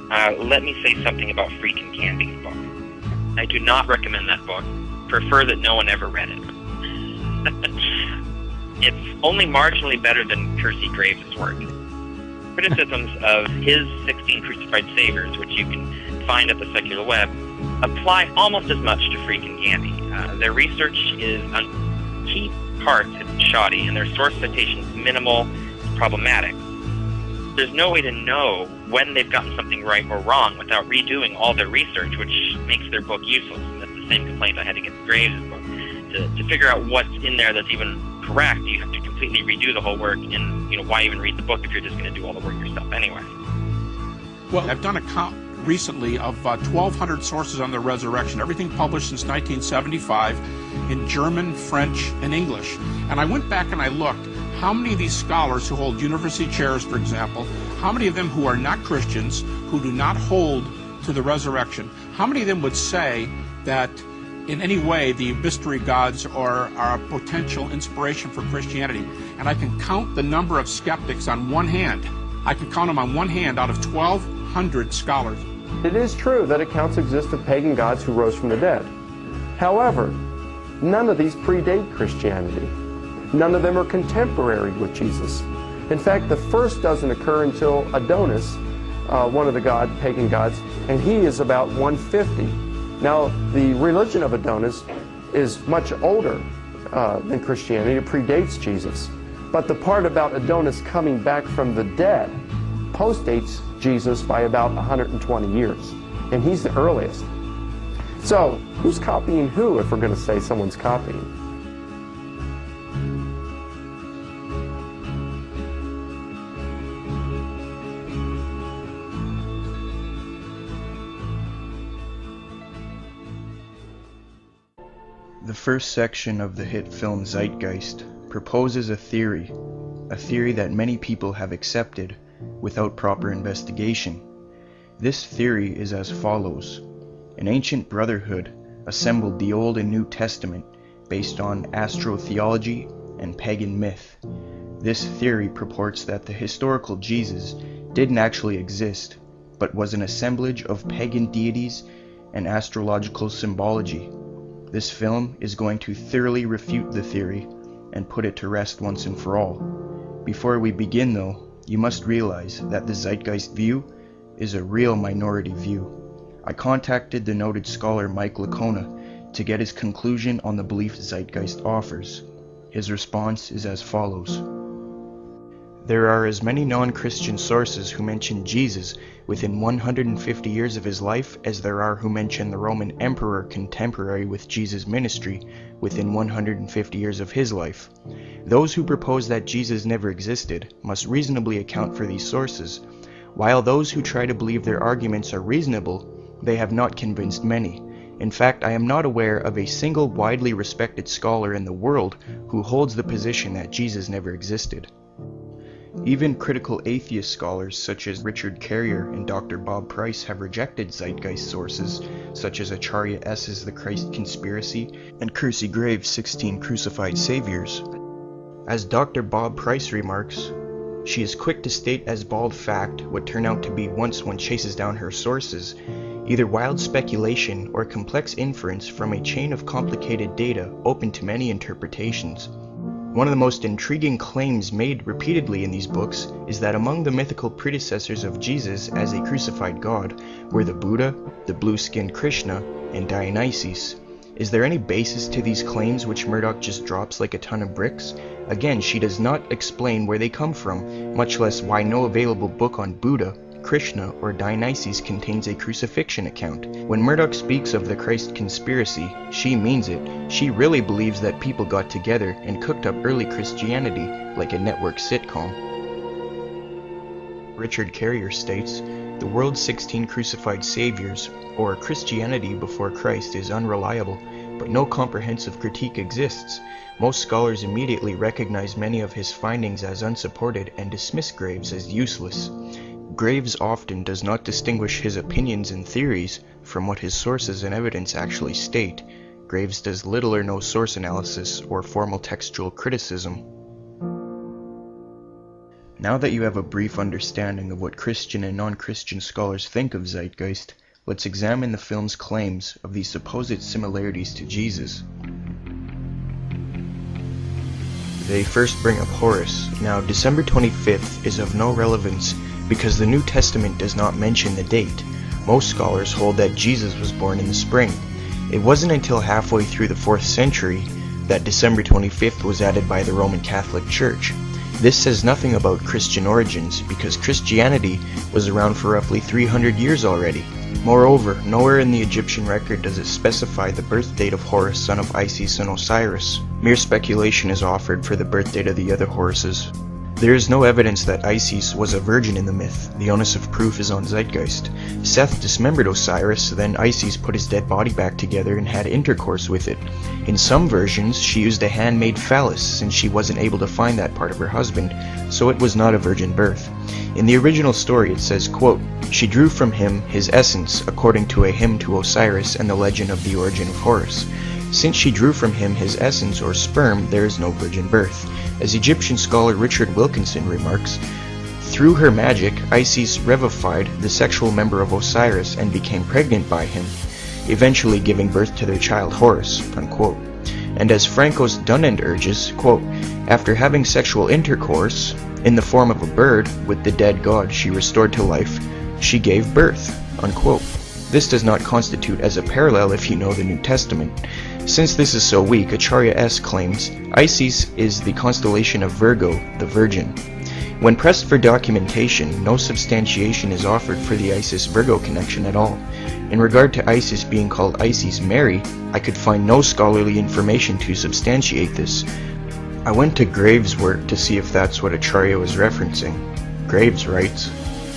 let me say something about Friedkin Candy's book. I do not recommend that book. Prefer that no one ever read it. It's only marginally better than Kersey Graves' work. Criticisms of his 16 Crucified Saviors, which you can find at the secular web, apply almost as much to Friedkin Candy. Their research is on key parts it's shoddy, and their source citations minimal and problematic. There's no way to know when they've gotten something right or wrong without redoing all their research, which makes their book useless. And that's the same complaint I had against Graves' book. To figure out what's in there that's even correct, you have to completely redo the whole work, and why even read the book if you're just going to do all the work yourself anyway? Well, I've done a count recently of 1,200 sources on the resurrection, everything published since 1975 in German, French, and English. And I went back and I looked how many of these scholars who hold university chairs, for example, how many of them who are not Christians, who do not hold to the resurrection, how many of them would say that in any way the mystery gods are a potential inspiration for Christianity? And I can count the number of skeptics on one hand. I can count them on one hand out of 1,200 scholars. It is true that accounts exist of pagan gods who rose from the dead. However, none of these predate Christianity. None of them are contemporary with Jesus. In fact, the first doesn't occur until Adonis, one of the pagan gods, and he is about 150. Now, the religion of Adonis is much older than Christianity. It predates Jesus. But the part about Adonis coming back from the dead postdates Jesus by about 120 years. And he's the earliest. So, who's copying who if we're going to say someone's copying? The first section of the hit film Zeitgeist proposes a theory that many people have accepted without proper investigation. This theory is as follows. An ancient brotherhood assembled the Old and New Testament based on astrotheology and pagan myth. This theory purports that the historical Jesus didn't actually exist, but was an assemblage of pagan deities and astrological symbology. This film is going to thoroughly refute the theory and put it to rest once and for all. Before we begin though, you must realize that the Zeitgeist view is a real minority view. I contacted the noted scholar Mike Lacona to get his conclusion on the belief Zeitgeist offers. His response is as follows. There are as many non-Christian sources who mention Jesus within 150 years of his life as there are who mention the Roman emperor contemporary with Jesus' ministry within 150 years of his life. Those who propose that Jesus never existed must reasonably account for these sources, while those who try to believe their arguments are reasonable, they have not convinced many. In fact, I am not aware of a single widely respected scholar in the world who holds the position that Jesus never existed. Even critical atheist scholars such as Richard Carrier and Dr. Bob Price have rejected Zeitgeist sources such as Acharya S.'s The Christ Conspiracy and Kersey Graves' 16 Crucified Saviors. As Dr. Bob Price remarks, she is quick to state as bald fact what turn out to be, once one chases down her sources, either wild speculation or complex inference from a chain of complicated data open to many interpretations. One of the most intriguing claims made repeatedly in these books is that among the mythical predecessors of Jesus as a crucified god were the Buddha, the blue-skinned Krishna, and Dionysus. Is there any basis to these claims which Murdoch just drops like a ton of bricks? Again, she does not explain where they come from, much less why no available book on Buddha, Krishna, or Dionysus contains a crucifixion account. When Murdoch speaks of the Christ conspiracy, she means it. She really believes that people got together and cooked up early Christianity like a network sitcom. Richard Carrier states, the world's 16 crucified saviors, or Christianity before Christ, is unreliable, but no comprehensive critique exists. Most scholars immediately recognize many of his findings as unsupported and dismiss Graves as useless. Graves often does not distinguish his opinions and theories from what his sources and evidence actually state. Graves does little or no source analysis or formal textual criticism. Now that you have a brief understanding of what Christian and non-Christian scholars think of Zeitgeist, let's examine the film's claims of the supposed similarities to Jesus. They first bring up Horus. Now, December 25th is of no relevance because the New Testament does not mention the date. Most scholars hold that Jesus was born in the spring. It wasn't until halfway through the 4th century that December 25th was added by the Roman Catholic Church. This says nothing about Christian origins because Christianity was around for roughly 300 years already. Moreover, nowhere in the Egyptian record does it specify the birth date of Horus, son of Isis and Osiris. Mere speculation is offered for the birth date of the other Horuses. There is no evidence that Isis was a virgin in the myth. The onus of proof is on Zeitgeist. Seth dismembered Osiris, then Isis put his dead body back together and had intercourse with it. In some versions, she used a handmade phallus since she wasn't able to find that part of her husband, so it was not a virgin birth. In the original story it says, quote, "She drew from him his essence according to a hymn to Osiris and the legend of the origin of Horus. Since she drew from him his essence or sperm, there is no virgin birth." As Egyptian scholar Richard Wilkinson remarks, through her magic, Isis revivified the sexual member of Osiris and became pregnant by him, eventually giving birth to their child Horus, unquote. And as Frankos Dunand urges, quote, "After having sexual intercourse, in the form of a bird, with the dead god she restored to life, she gave birth," unquote. This does not constitute as a parallel if you know the New Testament. Since this is so weak, Acharya S. claims Isis is the constellation of Virgo, the Virgin. When pressed for documentation, no substantiation is offered for the Isis-Virgo connection at all. In regard to Isis being called Isis Mary, I could find no scholarly information to substantiate this. I went to Graves' work to see if that's what Acharya was referencing. Graves writes,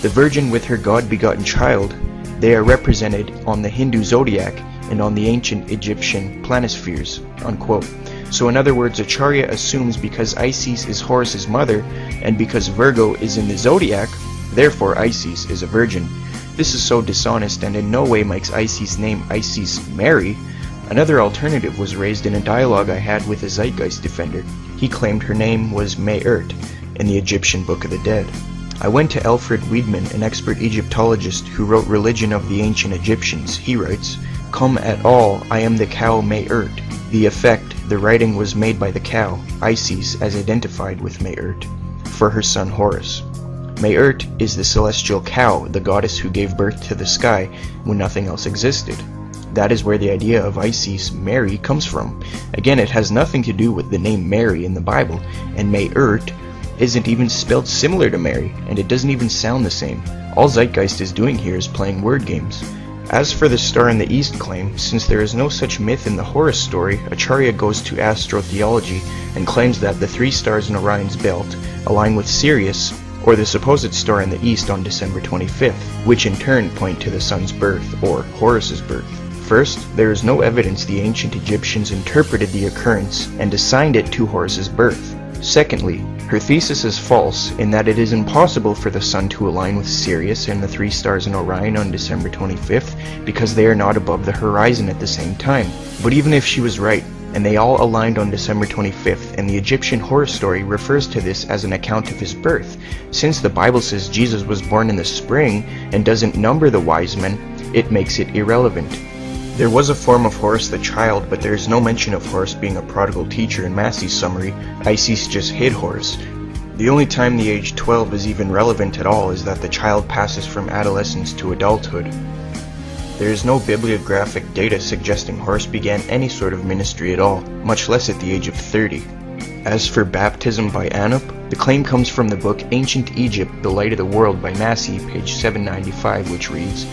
"The Virgin with her God-begotten child, they are represented on the Hindu zodiac and on the ancient Egyptian planispheres," unquote. So in other words, Acharya assumes because Isis is Horus's mother, and because Virgo is in the zodiac, therefore Isis is a virgin. This is so dishonest and in no way makes Isis' name Isis Mary. Another alternative was raised in a dialogue I had with a Zeitgeist defender. He claimed her name was Mayurt in the Egyptian Book of the Dead. I went to Alfred Wiedemann, an expert Egyptologist who wrote Religion of the Ancient Egyptians. He writes, "Come at all, I am the cow Mayurt." The effect, the writing was made by the cow, Isis, as identified with Mayurt, for her son Horus. Mayurt is the celestial cow, the goddess who gave birth to the sky when nothing else existed. That is where the idea of Isis Mary comes from. Again, it has nothing to do with the name Mary in the Bible, and Mayurt isn't even spelled similar to Mary, and it doesn't even sound the same. All Zeitgeist is doing here is playing word games. As for the Star in the East claim, since there is no such myth in the Horus story, Acharya goes to astrotheology and claims that the 3 stars in Orion's belt align with Sirius, or the supposed star in the east on December 25th, which in turn point to the sun's birth, or Horus's birth. First, there is no evidence the ancient Egyptians interpreted the occurrence and assigned it to Horus's birth. Secondly, her thesis is false in that it is impossible for the sun to align with Sirius and the 3 stars in Orion on December 25th because they are not above the horizon at the same time. But even if she was right, and they all aligned on December 25th, and the Egyptian Horus story refers to this as an account of his birth, since the Bible says Jesus was born in the spring and doesn't number the wise men, it makes it irrelevant. There was a form of Horus the child, but there is no mention of Horus being a prodigal teacher in Massey's summary. Isis just hid Horus. The only time the age 12 is even relevant at all is that the child passes from adolescence to adulthood. There is no bibliographic data suggesting Horus began any sort of ministry at all, much less at the age of 30. As for baptism by Anup, the claim comes from the book Ancient Egypt, The Light of the World by Massey, page 795, which reads,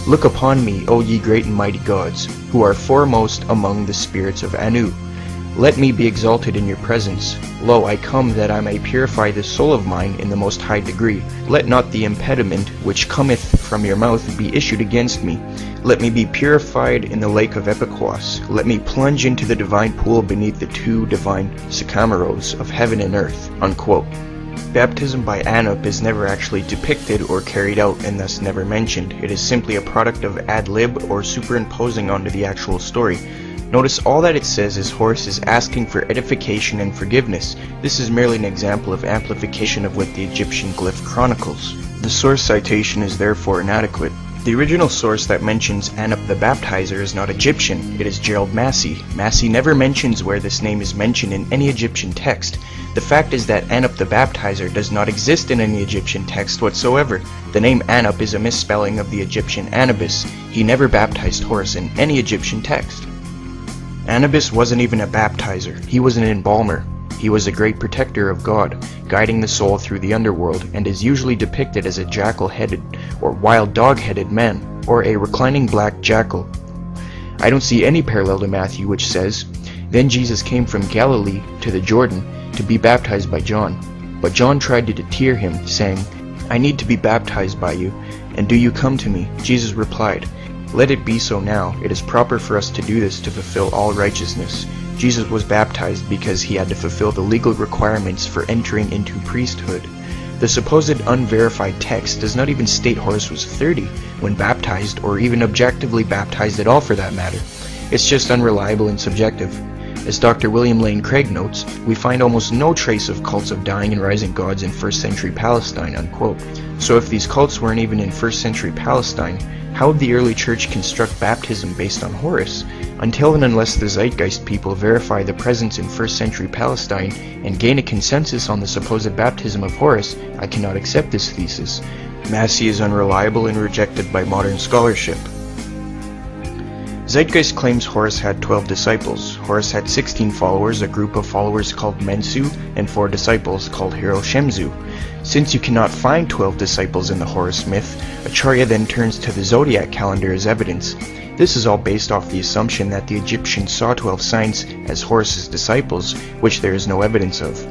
"Look upon me, O ye great and mighty gods, who are foremost among the spirits of Anu. Let me be exalted in your presence. Lo, I come that I may purify this soul of mine in the most high degree. Let not the impediment which cometh from your mouth be issued against me. Let me be purified in the lake of Epiquas. Let me plunge into the divine pool beneath the 2 divine sycamoros of heaven and earth," unquote. Baptism by Anup is never actually depicted or carried out and thus never mentioned. It is simply a product of ad-lib or superimposing onto the actual story. Notice all that it says is Horus is asking for edification and forgiveness. This is merely an example of amplification of what the Egyptian glyph chronicles. The source citation is therefore inadequate. The original source that mentions Anup the Baptizer is not Egyptian, it is Gerald Massey. Massey never mentions where this name is mentioned in any Egyptian text. The fact is that Anup the Baptizer does not exist in any Egyptian text whatsoever. The name Anup is a misspelling of the Egyptian Anubis. He never baptized Horus in any Egyptian text. Anubis wasn't even a baptizer, he was an embalmer. He was a great protector of God, guiding the soul through the underworld, and is usually depicted as a jackal-headed or wild dog-headed man, or a reclining black jackal. I don't see any parallel to Matthew which says, "Then Jesus came from Galilee to the Jordan to be baptized by John. But John tried to deter him, saying, 'I need to be baptized by you, and do you come to me?' Jesus replied, 'Let it be so now. It is proper for us to do this to fulfill all righteousness.' Jesus was baptized because he had to fulfill the legal requirements for entering into priesthood. The supposed unverified text does not even state Horus was 30 when baptized, or even objectively baptized at all for that matter. It's just unreliable and subjective. As Dr. William Lane Craig notes, we find almost no trace of cults of dying and rising gods in 1st century Palestine, unquote. So if these cults weren't even in 1st century Palestine, how would the early church construct baptism based on Horus? Until and unless the Zeitgeist people verify the presence in 1st century Palestine and gain a consensus on the supposed baptism of Horus, I cannot accept this thesis. Massey is unreliable and rejected by modern scholarship. Zeitgeist claims Horus had 12 disciples. Horus had 16 followers, a group of followers called Mensu, and 4 disciples called Hero Shemzu. Since you cannot find 12 disciples in the Horus myth, Acharya then turns to the zodiac calendar as evidence. This is all based off the assumption that the Egyptians saw 12 signs as Horus's disciples, which there is no evidence of.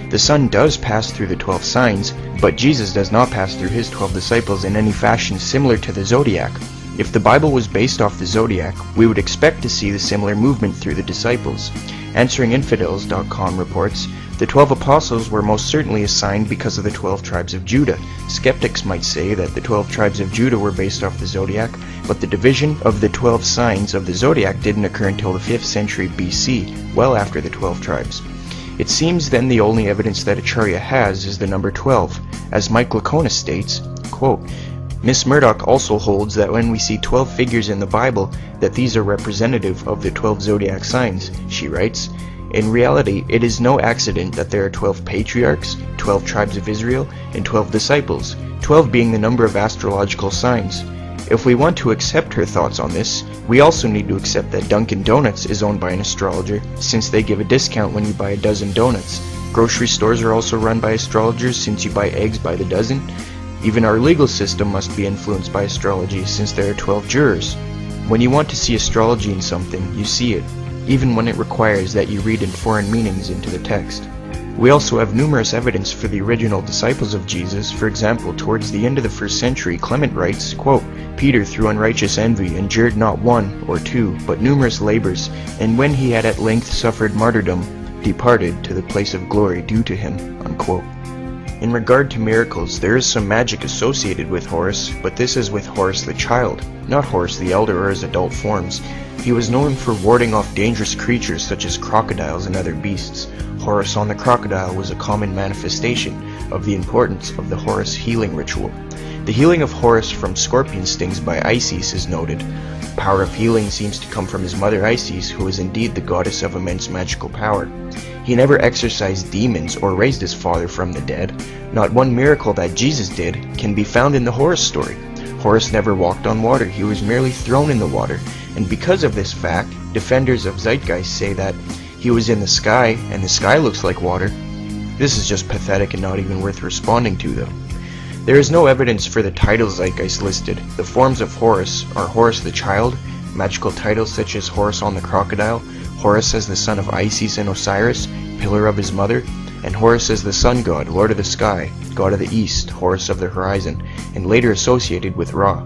The sun does pass through the 12 signs, but Jesus does not pass through his 12 disciples in any fashion similar to the zodiac. If the Bible was based off the zodiac, we would expect to see the similar movement through the disciples. AnsweringInfidels.com reports, the 12 apostles were most certainly assigned because of the 12 tribes of Judah. Skeptics might say that the 12 tribes of Judah were based off the zodiac, but the division of the 12 signs of the zodiac didn't occur until the 5th century BC, well after the 12 tribes. It seems then the only evidence that Acharya has is the number 12. As Mike Laconis states, quote, Miss Murdoch also holds that when we see 12 figures in the Bible, that these are representative of the 12 zodiac signs. She writes, in reality, it is no accident that there are 12 patriarchs, 12 tribes of Israel, and 12 disciples, 12 being the number of astrological signs. If we want to accept her thoughts on this, we also need to accept that Dunkin' Donuts is owned by an astrologer, since they give a discount when you buy a dozen donuts. Grocery stores are also run by astrologers, since you buy eggs by the dozen. Even our legal system must be influenced by astrology, since there are 12 jurors. When you want to see astrology in something, you see it, even when it requires that you read in foreign meanings into the text. We also have numerous evidence for the original disciples of Jesus. For example, towards the end of the 1st century, Clement writes, quote, Peter through unrighteous envy endured not 1 or 2, but numerous labors, and when he had at length suffered martyrdom, departed to the place of glory due to him, unquote. In regard to miracles, there is some magic associated with Horus, but this is with Horus the child, not Horus the elder or his adult forms. He was known for warding off dangerous creatures such as crocodiles and other beasts. Horus on the crocodile was a common manifestation of the importance of the Horus healing ritual. The healing of Horus from scorpion stings by Isis is noted. Power of healing seems to come from his mother Isis, who is indeed the goddess of immense magical power. He never exorcised demons or raised his father from the dead. Not one miracle that Jesus did can be found in the Horus story. Horus never walked on water, he was merely thrown in the water, and because of this fact, defenders of Zeitgeist say that he was in the sky, and the sky looks like water. This is just pathetic and not even worth responding to, though. There is no evidence for the titles Zeitgeist listed. The forms of Horus are Horus the child, magical titles such as Horus on the crocodile, Horus as the son of Isis and Osiris, pillar of his mother, and Horus as the sun god, lord of the sky, god of the east, Horus of the horizon, and later associated with Ra.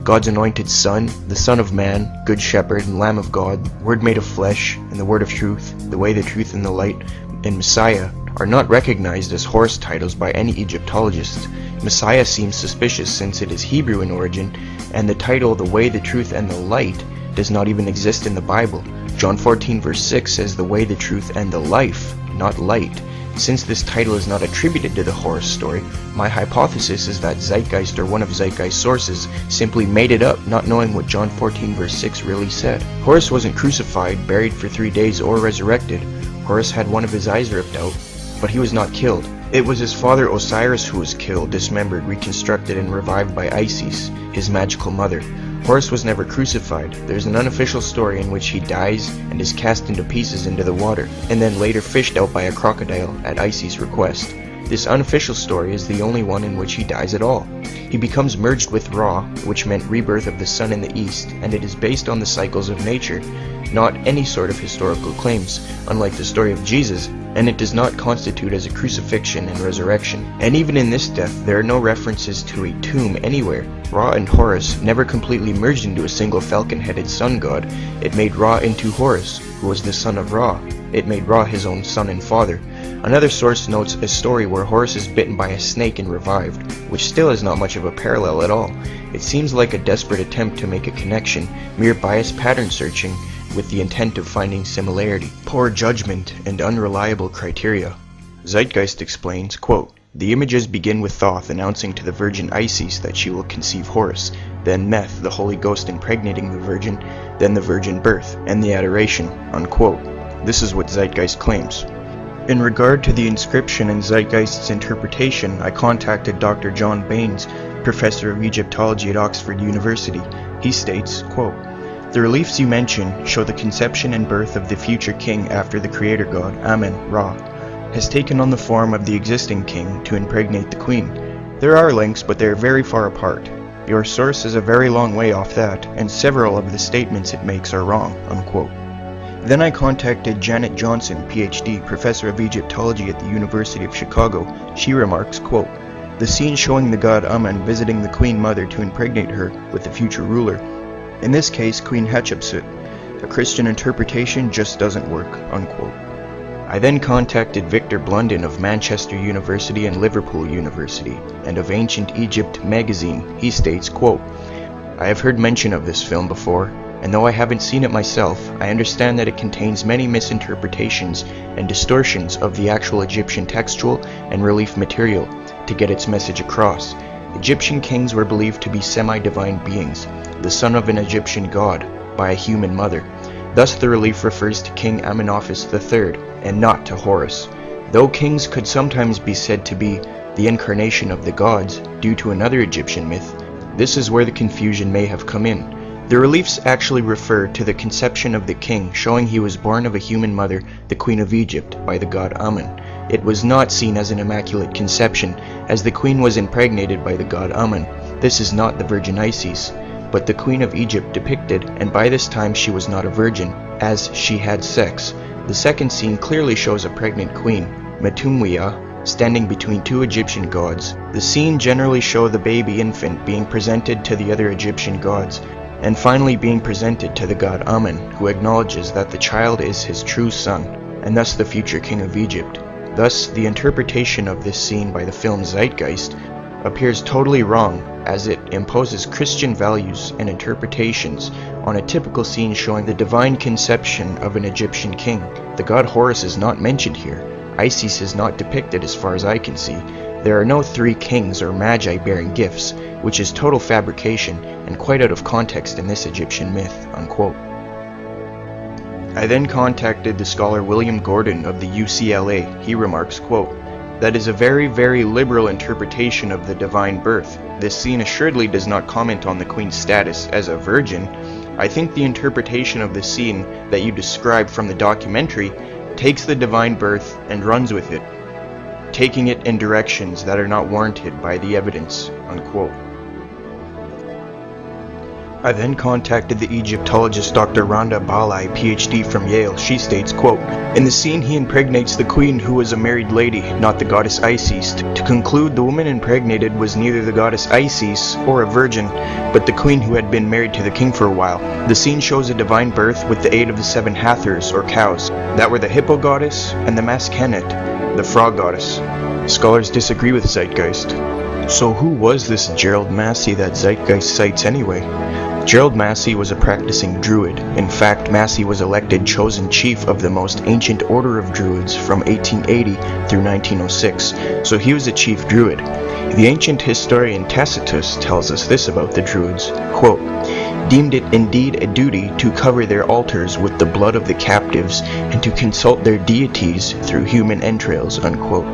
God's anointed son, the son of man, good shepherd and lamb of God, word made of flesh, and the word of truth, the way, the truth, and the light, and Messiah are not recognized as Horus titles by any Egyptologist. Messiah seems suspicious since it is Hebrew in origin, and the title the Way, the Truth, and the Light does not even exist in the Bible. John 14 verse 6 says the way, the truth, and the life, not light. Since this title is not attributed to the Horus story, my hypothesis is that Zeitgeist or one of Zeitgeist's sources simply made it up, not knowing what John 14 verse 6 really said. Horus wasn't crucified, buried for 3 days, or resurrected. Horus had one of his eyes ripped out, but he was not killed. It was his father Osiris who was killed, dismembered, reconstructed, and revived by Isis, his magical mother. Horus was never crucified. There's an unofficial story in which he dies and is cast into pieces into the water, and then later fished out by a crocodile at Isis' request. This unofficial story is the only one in which he dies at all. He becomes merged with Ra, which meant rebirth of the sun in the east, and it is based on the cycles of nature, not any sort of historical claims, unlike the story of Jesus, and it does not constitute as a crucifixion and resurrection. And even in this death, there are no references to a tomb anywhere. Ra and Horus never completely merged into a single falcon-headed sun god. It made Ra into Horus, who was the son of Ra. It made Ra his own son and father. Another source notes a story where Horus is bitten by a snake and revived, which still is not much of a parallel at all. It seems like a desperate attempt to make a connection, mere biased pattern searching, with the intent of finding similarity. Poor judgment and unreliable criteria. Zeitgeist explains, quote, "The images begin with Thoth announcing to the virgin Isis that she will conceive Horus, then Meth, the Holy Ghost impregnating the virgin, then the virgin birth, and the adoration," unquote. This is what Zeitgeist claims. In regard to the inscription and Zeitgeist's interpretation, I contacted Dr. John Baines, professor of Egyptology at Oxford University. He states, quote, "The reliefs you mention show the conception and birth of the future king after the creator god, Amen, Ra, has taken on the form of the existing king to impregnate the queen. There are links, but they are very far apart. Your source is a very long way off that, and several of the statements it makes are wrong," unquote. Then I contacted Janet Johnson, PhD, professor of Egyptology at the University of Chicago. She remarks, quote, "The scene showing the god Amen visiting the queen mother to impregnate her with the future ruler, in this case Queen Hatshepsut, a Christian interpretation just doesn't work," unquote. I then contacted Victor Blunden of Manchester University and Liverpool University, and of Ancient Egypt magazine. He states, quote, "I have heard mention of this film before, and though I haven't seen it myself, I understand that it contains many misinterpretations and distortions of the actual Egyptian textual and relief material to get its message across. Egyptian kings were believed to be semi-divine beings, the son of an Egyptian god by a human mother. Thus the relief refers to King Amenophis III and not to Horus. Though kings could sometimes be said to be the incarnation of the gods due to another Egyptian myth, this is where the confusion may have come in. The reliefs actually refer to the conception of the king, showing he was born of a human mother, the Queen of Egypt, by the god Amen. It was not seen as an immaculate conception, as the queen was impregnated by the god Amen. This is not the Virgin Isis, but the Queen of Egypt depicted, and by this time she was not a virgin, as she had sex. The second scene clearly shows a pregnant queen, Metumwea, standing between two Egyptian gods. The scene generally shows the baby infant being presented to the other Egyptian gods, and finally being presented to the god Amen, who acknowledges that the child is his true son, and thus the future king of Egypt. Thus, the interpretation of this scene by the film Zeitgeist appears totally wrong, as it imposes Christian values and interpretations on a typical scene showing the divine conception of an Egyptian king. The god Horus is not mentioned here. Isis is not depicted as far as I can see. There are no 3 kings or magi bearing gifts, which is total fabrication and quite out of context in this Egyptian myth," unquote. I then contacted the scholar William Gordon of the UCLA. He remarks, quote, "That is a very, very liberal interpretation of the divine birth. This scene assuredly does not comment on the queen's status as a virgin. I think the interpretation of the scene that you described from the documentary takes the divine birth and runs with it, taking it in directions that are not warranted by the evidence," unquote. I then contacted the Egyptologist Dr. Rhonda Balai, PhD from Yale. She states, quote, "In the scene he impregnates the queen who was a married lady, not the goddess Isis. To conclude, the woman impregnated was neither the goddess Isis or a virgin, but the queen who had been married to the king for a while. The scene shows a divine birth with the aid of the 7 Hathors, or cows, that were the hippo goddess and the Maskenet, the frog goddess." Scholars disagree with Zeitgeist. So who was this Gerald Massey that Zeitgeist cites anyway? Gerald Massey was a practicing druid. In fact, Massey was elected chosen chief of the most ancient order of druids from 1880 through 1906, so he was a chief druid. The ancient historian Tacitus tells us this about the druids, quote, "Deemed it indeed a duty to cover their altars with the blood of the captives and to consult their deities through human entrails," unquote.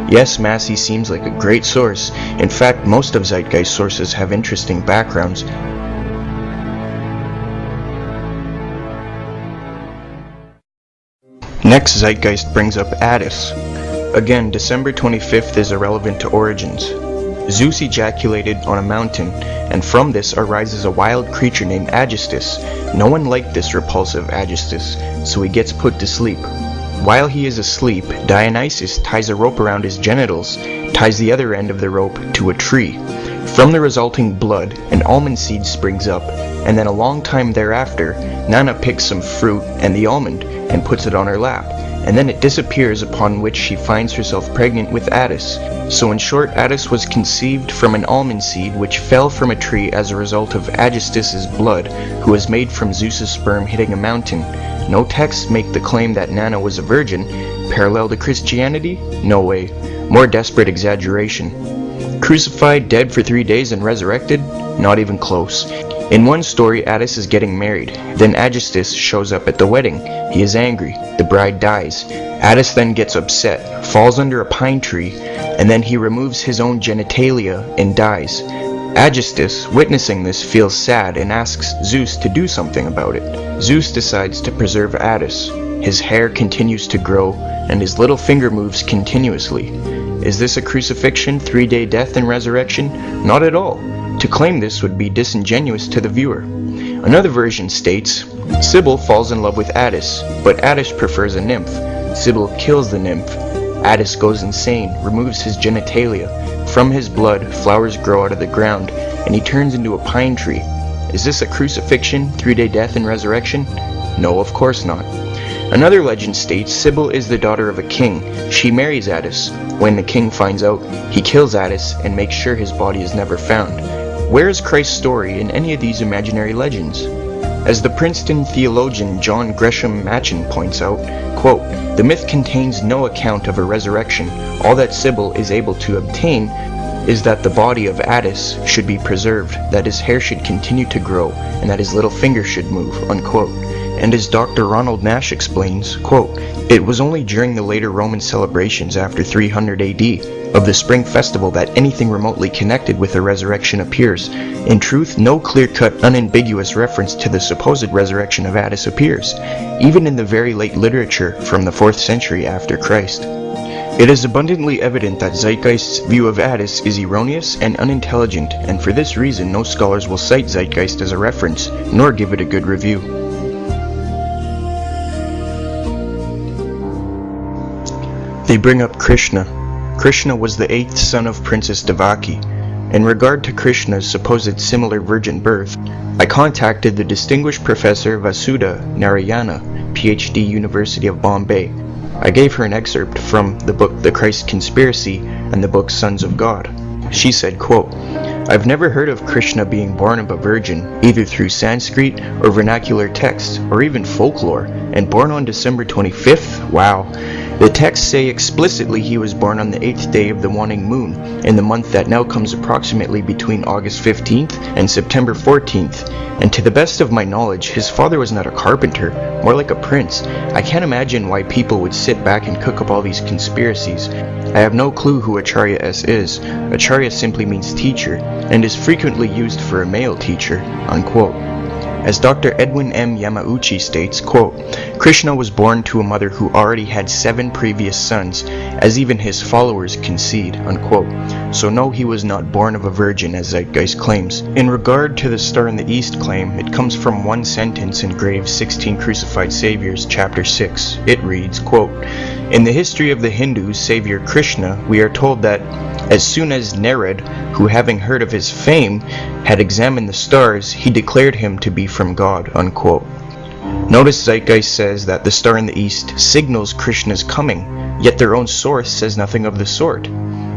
Yes, Massey seems like a great source. In fact, most of Zeitgeist sources have interesting backgrounds. Next, Zeitgeist brings up Attis. Again, December 25th is irrelevant to origins. Zeus ejaculated on a mountain, and from this arises a wild creature named Aegisthus. No one liked this repulsive Aegisthus, so he gets put to sleep. While he is asleep, Dionysus ties a rope around his genitals, ties the other end of the rope to a tree. From the resulting blood, an almond seed springs up, and then a long time thereafter, Nana picks some fruit and the almond and puts it on her lap, and then it disappears, upon which she finds herself pregnant with Attis. So in short, Attis was conceived from an almond seed which fell from a tree as a result of Aegisthus's blood, who was made from Zeus's sperm hitting a mountain. No texts make the claim that Nana was a virgin. Parallel to Christianity? No way. More desperate exaggeration. Crucified, dead for 3 days, and resurrected? Not even close. In one story, Attis is getting married. Then Aegisthus shows up at the wedding. He is angry. The bride dies. Attis then gets upset, falls under a pine tree, and then he removes his own genitalia and dies. Aegisthus, witnessing this, feels sad and asks Zeus to do something about it. Zeus decides to preserve Attis. His hair continues to grow, and his little finger moves continuously. Is this a crucifixion, 3-day death and resurrection? Not at all. To claim this would be disingenuous to the viewer. Another version states, Sybil falls in love with Attis, but Attis prefers a nymph. Sybil kills the nymph. Attis goes insane, removes his genitalia. From his blood, flowers grow out of the ground, and he turns into a pine tree. Is this a crucifixion, 3-day death and resurrection? No, of course not. Another legend states Sybil is the daughter of a king. She marries Attis. When the king finds out, he kills Attis and makes sure his body is never found. Where is Christ's story in any of these imaginary legends? As the Princeton theologian John Gresham Machen points out, quote, "The myth contains no account of a resurrection. All that Sybil is able to obtain is that the body of Attis should be preserved, that his hair should continue to grow, and that his little finger should move," unquote. And as Dr. Ronald Nash explains, quote, "It was only during the later Roman celebrations after 300 AD of the spring festival that anything remotely connected with a resurrection appears. In truth, no clear-cut, unambiguous reference to the supposed resurrection of Attis appears, even in the very late literature from the 4th century after Christ. It is abundantly evident that Zeitgeist's view of Attis is erroneous and unintelligent, and for this reason no scholars will cite Zeitgeist as a reference, nor give it a good review." They bring up Krishna. Krishna was the 8th son of Princess Devaki. In regard to Krishna's supposed similar virgin birth, I contacted the distinguished Professor Vasudha Narayana, PhD, University of Bombay. I gave her an excerpt from the book The Christ Conspiracy and the book Sons of God. She said, quote, "I've never heard of Krishna being born of a virgin, either through Sanskrit or vernacular texts, or even folklore, and born on December 25th? Wow. The texts say explicitly he was born on the 8th day of the waning moon, in the month that now comes approximately between August 15th and September 14th, and to the best of my knowledge, his father was not a carpenter, more like a prince. I can't imagine why people would sit back and cook up all these conspiracies. I have no clue who Acharya S is. Acharya simply means teacher, and is frequently used for a male teacher," unquote. As Dr. Edwin M. Yamauchi states, quote, "Krishna was born to a mother who already had 7 previous sons, as even his followers concede, unquote. So no, he was not born of a virgin, as Zeitgeist claims. In regard to the Star in the East claim, it comes from one sentence in Graves' 16 Crucified Saviors, chapter 6. It reads, quote, "In the history of the Hindus, Savior Krishna, we are told that as soon as Narad, who having heard of his fame, had examined the stars, he declared him to be from God," unquote. Notice Zeitgeist says that the star in the east signals Krishna's coming, yet their own source says nothing of the sort.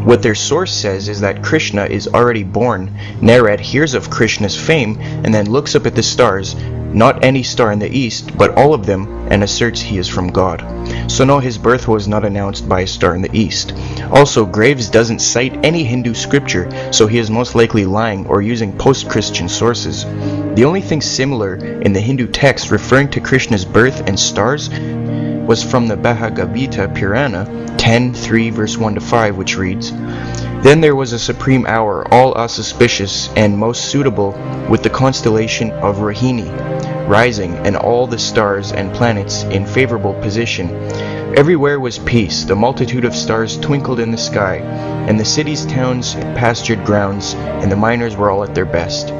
What their source says is that Krishna is already born. Narad hears of Krishna's fame and then looks up at the stars, not any star in the east, but all of them, and asserts he is from God. So no, his birth was not announced by a star in the east. Also, Graves doesn't cite any Hindu scripture, so he is most likely lying or using post-Christian sources. The only thing similar in the Hindu text referring to Krishna's birth and stars was from the Bhagavad Gita Purana 10:3 verse 1-5, which reads, "Then there was a supreme hour, all auspicious and most suitable, with the constellation of Rohini rising, and all the stars and planets in favorable position. Everywhere was peace, the multitude of stars twinkled in the sky, and the cities, towns, pastured grounds, and the miners were all at their best.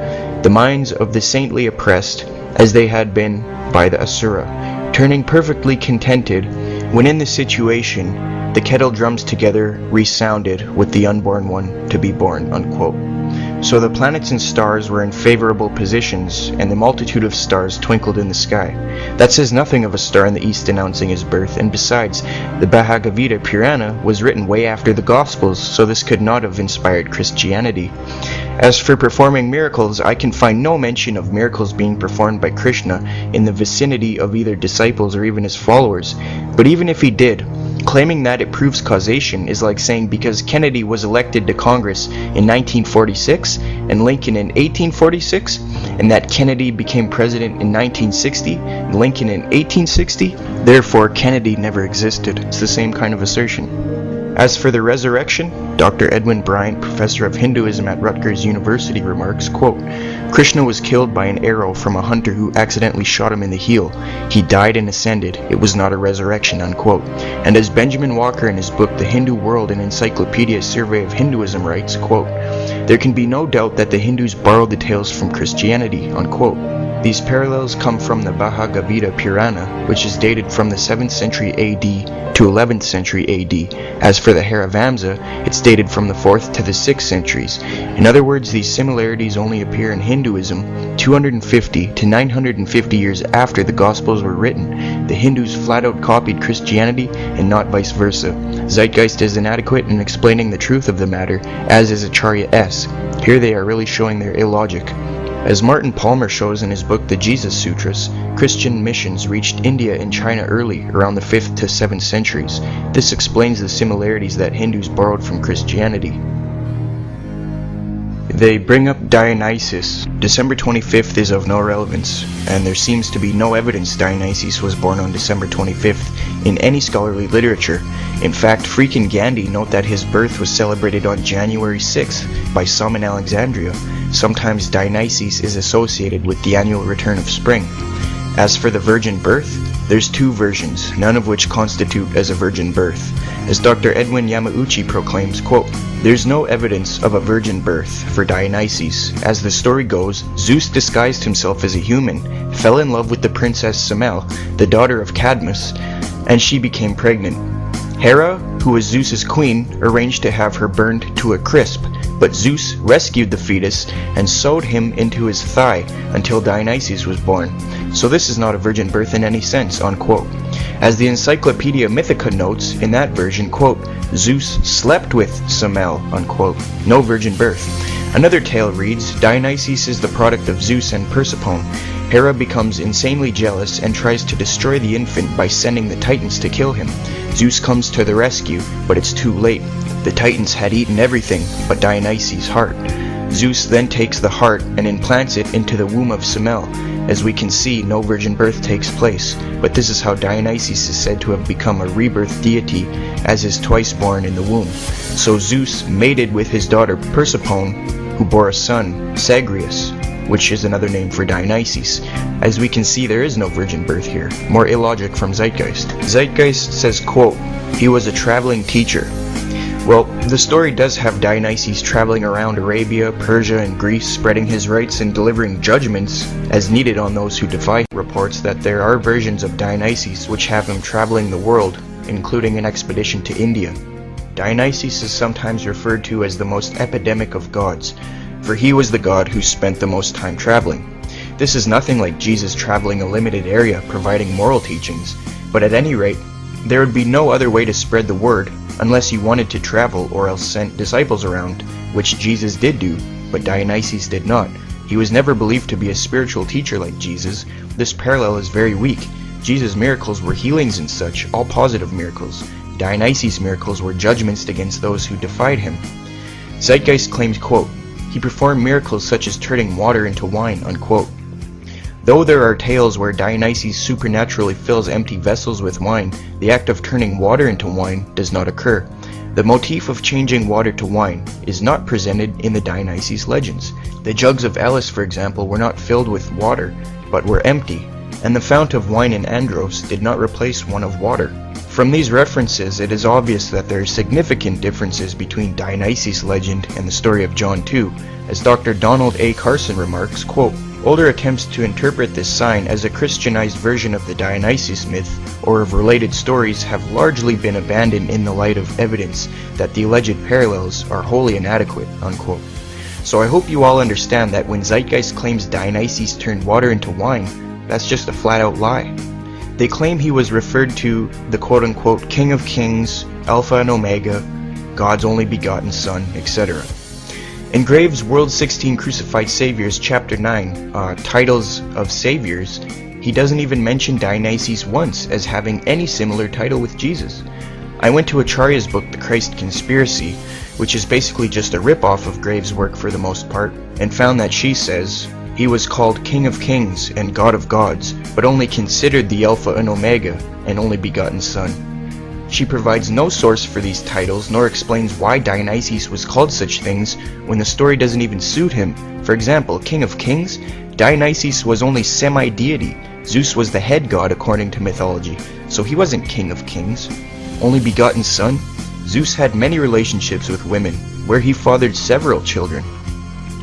The minds of the saintly oppressed, as they had been by the Asura, turning perfectly contented, when in the situation the kettle drums together resounded with the unborn one to be born," unquote. So the planets and stars were in favorable positions, and the multitude of stars twinkled in the sky. That says nothing of a star in the east announcing his birth, and besides, the Bhagavad Gita Purana was written way after the Gospels, so this could not have inspired Christianity. As for performing miracles, I can find no mention of miracles being performed by Krishna in the vicinity of either disciples or even his followers. But even if he did, claiming that it proves causation is like saying because Kennedy was elected to Congress in 1946 and Lincoln in 1846, and that Kennedy became president in 1960 and Lincoln in 1860, therefore Kennedy never existed. It's the same kind of assertion. As for the resurrection, Dr. Edwin Bryant, professor of Hinduism at Rutgers University, remarks, quote, "Krishna was killed by an arrow from a hunter who accidentally shot him in the heel. He died and ascended. It was not a resurrection," unquote. And as Benjamin Walker in his book The Hindu World, an Encyclopedia Survey of Hinduism writes, quote, "There can be no doubt that the Hindus borrowed the tales from Christianity," unquote. These parallels come from the Bhagavad Gita Purana, which is dated from the 7th century AD to 11th century AD. As for the Haravamsa, it's dated from the 4th to the 6th centuries. In other words, these similarities only appear in Hinduism 250 to 950 years after the Gospels were written. The Hindus flat out copied Christianity and not vice versa. Zeitgeist is inadequate in explaining the truth of the matter, as is Acharya S. Here they are really showing their illogic. As Martin Palmer shows in his book The Jesus Sutras, Christian missions reached India and China early, around the 5th to 7th centuries. This explains the similarities that Hindus borrowed from Christianity. They bring up Dionysus. December 25th is of no relevance, and there seems to be no evidence Dionysus was born on December 25th in any scholarly literature. In fact, Freak and Gandhi note that his birth was celebrated on January 6th by some in Alexandria. Sometimes Dionysus is associated with the annual return of spring. As for the virgin birth, there's two versions, none of which constitute as a virgin birth. As Dr. Edwin Yamauchi proclaims, quote, "There's no evidence of a virgin birth for Dionysus. As the story goes, Zeus disguised himself as a human, fell in love with the princess Semele, the daughter of Cadmus, and she became pregnant. Hera, who was Zeus's queen, arranged to have her burned to a crisp, but Zeus rescued the fetus and sewed him into his thigh until Dionysus was born. So this is not a virgin birth in any sense," unquote. As the Encyclopedia Mythica notes, in that version, quote, "Zeus slept with Semele," unquote. No virgin birth. Another tale reads, Dionysus is the product of Zeus and Persephone. Hera becomes insanely jealous and tries to destroy the infant by sending the Titans to kill him. Zeus comes to the rescue, but it's too late. The Titans had eaten everything but Dionysus' heart. Zeus then takes the heart and implants it into the womb of Semele. As we can see, no virgin birth takes place, but this is how Dionysus is said to have become a rebirth deity, as is twice born in the womb. So Zeus mated with his daughter Persephone, who bore a son, Sagrius. which is another name for Dionysus. As we can see, there is no virgin birth here. More illogic from Zeitgeist. Zeitgeist says, quote, "He was a traveling teacher." Well, the story does have Dionysus traveling around Arabia, Persia, and Greece, spreading his rights and delivering judgments as needed on those who defy. Reports that there are versions of Dionysus which have him traveling the world, including an expedition to India. Dionysus is sometimes referred to as the most epidemic of gods, for he was the god who spent the most time traveling. This is nothing like Jesus traveling a limited area providing moral teachings, but at any rate, there would be no other way to spread the word unless he wanted to travel or else sent disciples around, which Jesus did do, but Dionysus did not. He was never believed to be a spiritual teacher like Jesus. This parallel is very weak. Jesus' miracles were healings and such, all positive miracles. Dionysus' miracles were judgments against those who defied him. Zeitgeist claims, quote, "He performed miracles such as turning water into wine," unquote. Though there are tales where Dionysus supernaturally fills empty vessels with wine, the act of turning water into wine does not occur. The motif of changing water to wine is not presented in the Dionysus legends. The jugs of Elis, for example, were not filled with water, but were empty, and the fount of wine in Andros did not replace one of water. From these references, it is obvious that there are significant differences between Dionysus' legend and the story of John 2, as Dr. Donald A. Carson remarks, quote, "Older attempts to interpret this sign as a Christianized version of the Dionysus myth or of related stories have largely been abandoned in the light of evidence that the alleged parallels are wholly inadequate," unquote. So I hope you all understand that when Zeitgeist claims Dionysus turned water into wine, that's just a flat-out lie. They claim he was referred to the quote-unquote King of Kings, Alpha and Omega, God's only begotten Son, etc. In Graves' World 16 Crucified Saviors, Chapter 9, Titles of Saviors, he doesn't even mention Dionysus once as having any similar title with Jesus. I went to Acharya's book, The Christ Conspiracy, which is basically just a rip-off of Graves' work for the most part, and found that she says, he was called King of Kings and God of Gods, but only considered the Alpha and Omega and only begotten Son. She provides no source for these titles, nor explains why Dionysus was called such things when the story doesn't even suit him. For example, King of Kings? Dionysus was only semi-deity. Zeus was the head god according to mythology, so he wasn't King of Kings. Only begotten Son? Zeus had many relationships with women, where he fathered several children.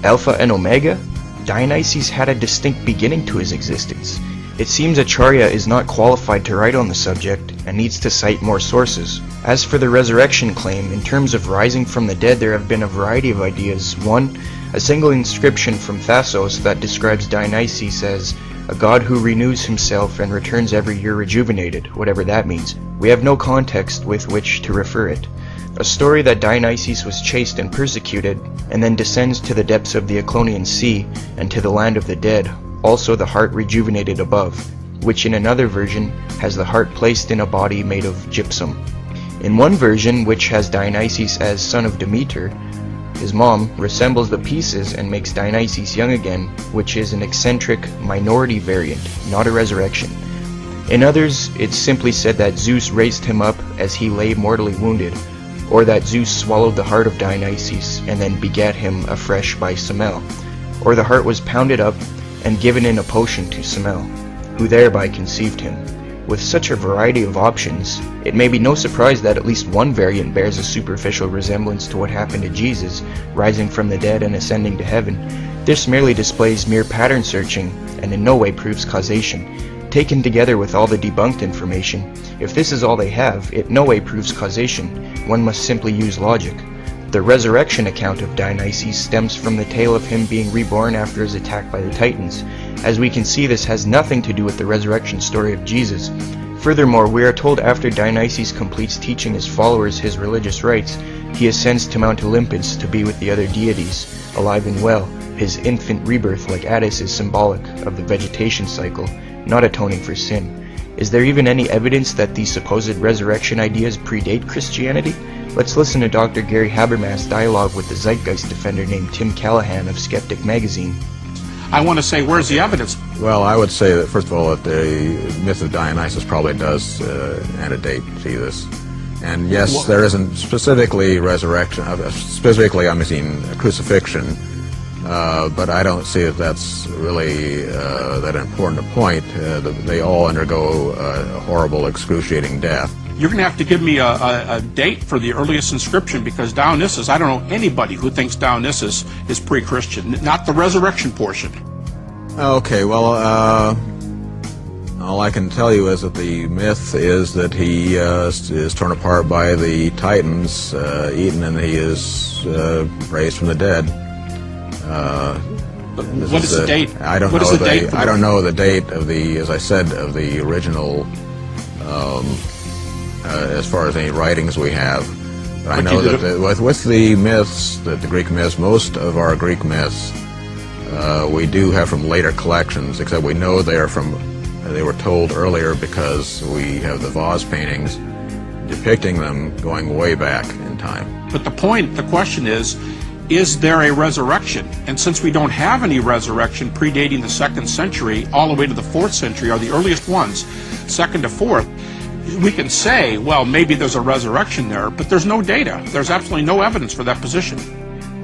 Alpha and Omega? Dionysus had a distinct beginning to his existence. It seems Acharya is not qualified to write on the subject and needs to cite more sources. As for the resurrection claim, in terms of rising from the dead, there have been a variety of ideas. One, a single inscription from Thassos that describes Dionysus as a god who renews himself and returns every year rejuvenated, whatever that means. We have no context with which to refer it. A story that Dionysus was chased and persecuted, and then descends to the depths of the Iconian Sea and to the land of the dead, also the heart rejuvenated above, which in another version has the heart placed in a body made of gypsum. In one version, which has Dionysus as son of Demeter, his mom resembles the pieces and makes Dionysus young again, which is an eccentric minority variant, not a resurrection. In others, it's simply said that Zeus raised him up as he lay mortally wounded, or that Zeus swallowed the heart of Dionysus and then begat him afresh by Semele, or the heart was pounded up and given in a potion to Semele, who thereby conceived him. With such a variety of options, it may be no surprise that at least one variant bears a superficial resemblance to what happened to Jesus, rising from the dead and ascending to heaven. This merely displays mere pattern searching and in no way proves causation. Taken together with all the debunked information, if this is all they have, it no way proves causation. One must simply use logic. The resurrection account of Dionysus stems from the tale of him being reborn after his attack by the Titans. As we can see, this has nothing to do with the resurrection story of Jesus. Furthermore, we are told after Dionysus completes teaching his followers his religious rites, he ascends to Mount Olympus to be with the other deities, alive and well. His infant rebirth, like Attis, is symbolic of the vegetation cycle, not atoning for sin. Is there even any evidence that these supposed resurrection ideas predate Christianity? Let's listen to Dr. Gary Habermas's dialogue with the Zeitgeist defender named Tim Callahan of Skeptic Magazine. I want to say, where's the evidence? Well, I would say that, first of all, that the myth of Dionysus probably does antedate to this. And yes, there isn't specifically resurrection, specifically, I mean, crucifixion but I don't see that that's really that important a point. They all undergo a horrible, excruciating death. You're going to have to give me a date for the earliest inscription, because Dionysus, I don't know anybody who thinks Dionysus is pre-Christian, not the resurrection portion. Okay, well, all I can tell you is that the myth is that he is torn apart by the Titans, eaten, and he is raised from the dead. What is the date? I don't know. I don't know the date of the, as I said, of the original. As far as any writings we have, but I know that with the myths, the Greek myths, most of our Greek myths, we do have from later collections. Except we know they were told earlier because we have the vase paintings depicting them going way back in time. But the question is there a resurrection? And since we don't have any resurrection predating the 2nd century all the way to the 4th century are the earliest ones, 2nd to 4th, we can say, well, maybe there's a resurrection there, but there's no data. There's absolutely no evidence for that position.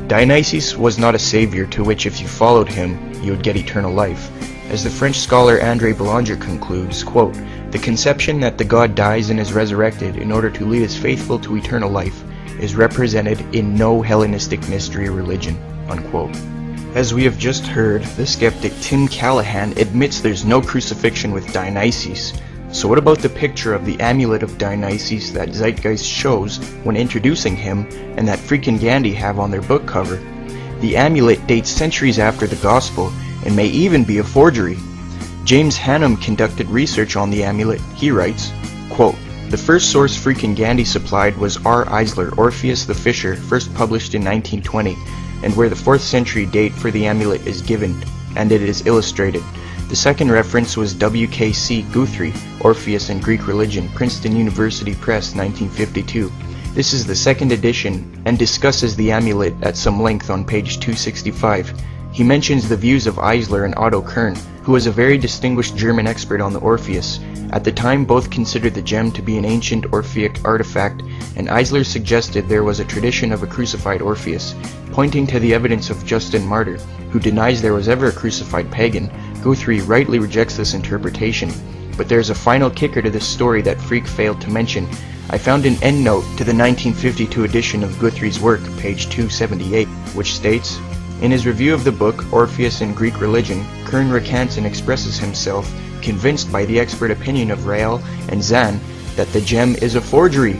Dionysus was not a savior to which if you followed him, you would get eternal life. As the French scholar André Boulanger concludes, quote, "The conception that the god dies and is resurrected in order to lead his faithful to eternal life is represented in no Hellenistic mystery or religion," unquote. As we have just heard, the skeptic Tim Callahan admits there's no crucifixion with Dionysus. So what about the picture of the amulet of Dionysus that Zeitgeist shows when introducing him and that Freak and Gandhi have on their book cover? The amulet dates centuries after the Gospel and may even be a forgery. James Hannum conducted research on the amulet. He writes, quote, "The first source Freak and Gandhi supplied was R. Eisler, Orpheus the Fisher, first published in 1920, and where the 4th century date for the amulet is given, and it is illustrated. The second reference was W.K.C. Guthrie, Orpheus and Greek Religion, Princeton University Press, 1952. This is the 2nd edition and discusses the amulet at some length on page 265. He mentions the views of Eisler and Otto Kern, who was a very distinguished German expert on the Orpheus. At the time, both considered the gem to be an ancient Orphic artifact, and Eisler suggested there was a tradition of a crucified Orpheus. Pointing to the evidence of Justin Martyr, who denies there was ever a crucified pagan, Guthrie rightly rejects this interpretation. But there's a final kicker to this story that Freak failed to mention. I found an endnote to the 1952 edition of Guthrie's work, page 278, which states, "In his review of the book, Orpheus and Greek Religion, Kern recants and expresses himself, convinced by the expert opinion of Rael and Zahn that the gem is a forgery.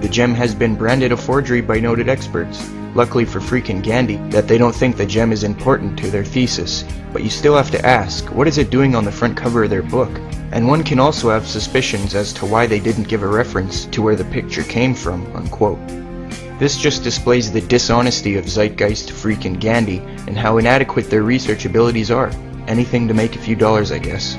The gem has been branded a forgery by noted experts. Luckily for Freak and Gandhi, that they don't think the gem is important to their thesis. But you still have to ask, what is it doing on the front cover of their book? And one can also have suspicions as to why they didn't give a reference to where the picture came from," unquote. This just displays the dishonesty of Zeitgeist, Freak, and Gandhi, and how inadequate their research abilities are. Anything to make a few dollars, I guess.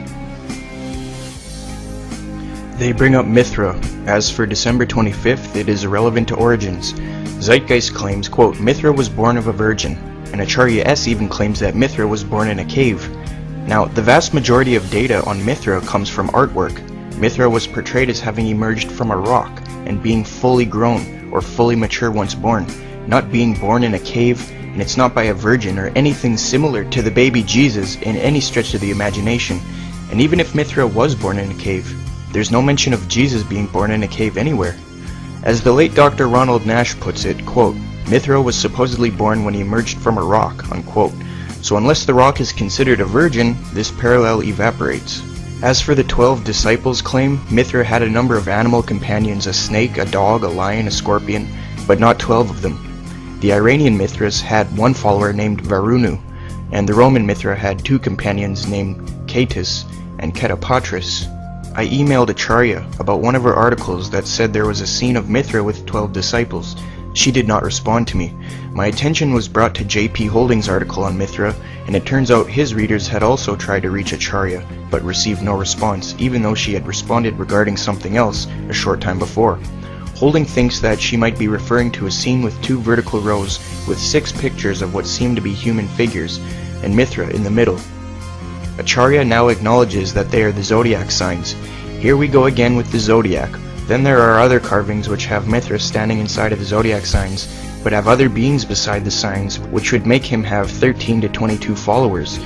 They bring up Mithra. As for December 25th, it is irrelevant to origins. Zeitgeist claims, quote, "Mithra was born of a virgin," and Acharya S. even claims that Mithra was born in a cave. Now, the vast majority of data on Mithra comes from artwork. Mithra was portrayed as having emerged from a rock and being fully grown or fully mature once born, not being born in a cave, and it's not by a virgin or anything similar to the baby Jesus in any stretch of the imagination. And even if Mithra was born in a cave, there's no mention of Jesus being born in a cave anywhere. As the late Dr. Ronald Nash puts it, quote, "Mithra was supposedly born when he emerged from a rock," unquote. So unless the rock is considered a virgin, this parallel evaporates. As for the 12 disciples claim, Mithra had a number of animal companions, a snake, a dog, a lion, a scorpion, but not 12 of them. The Iranian Mithras had one follower named Varunu, and the Roman Mithra had 2 companions named Catus and Ketapatris. I emailed Acharya about one of her articles that said there was a scene of Mithra with 12 disciples. She did not respond to me. My attention was brought to J.P. Holdings' article on Mithra, and it turns out his readers had also tried to reach Acharya, but received no response, even though she had responded regarding something else a short time before. Holding thinks that she might be referring to a scene with 2 vertical rows with 6 pictures of what seem to be human figures, and Mithra in the middle. Acharya now acknowledges that they are the zodiac signs. Here we go again with the zodiac. Then there are other carvings which have Mithra standing inside of the zodiac signs, but have other beings beside the signs, which would make him have 13 to 22 followers.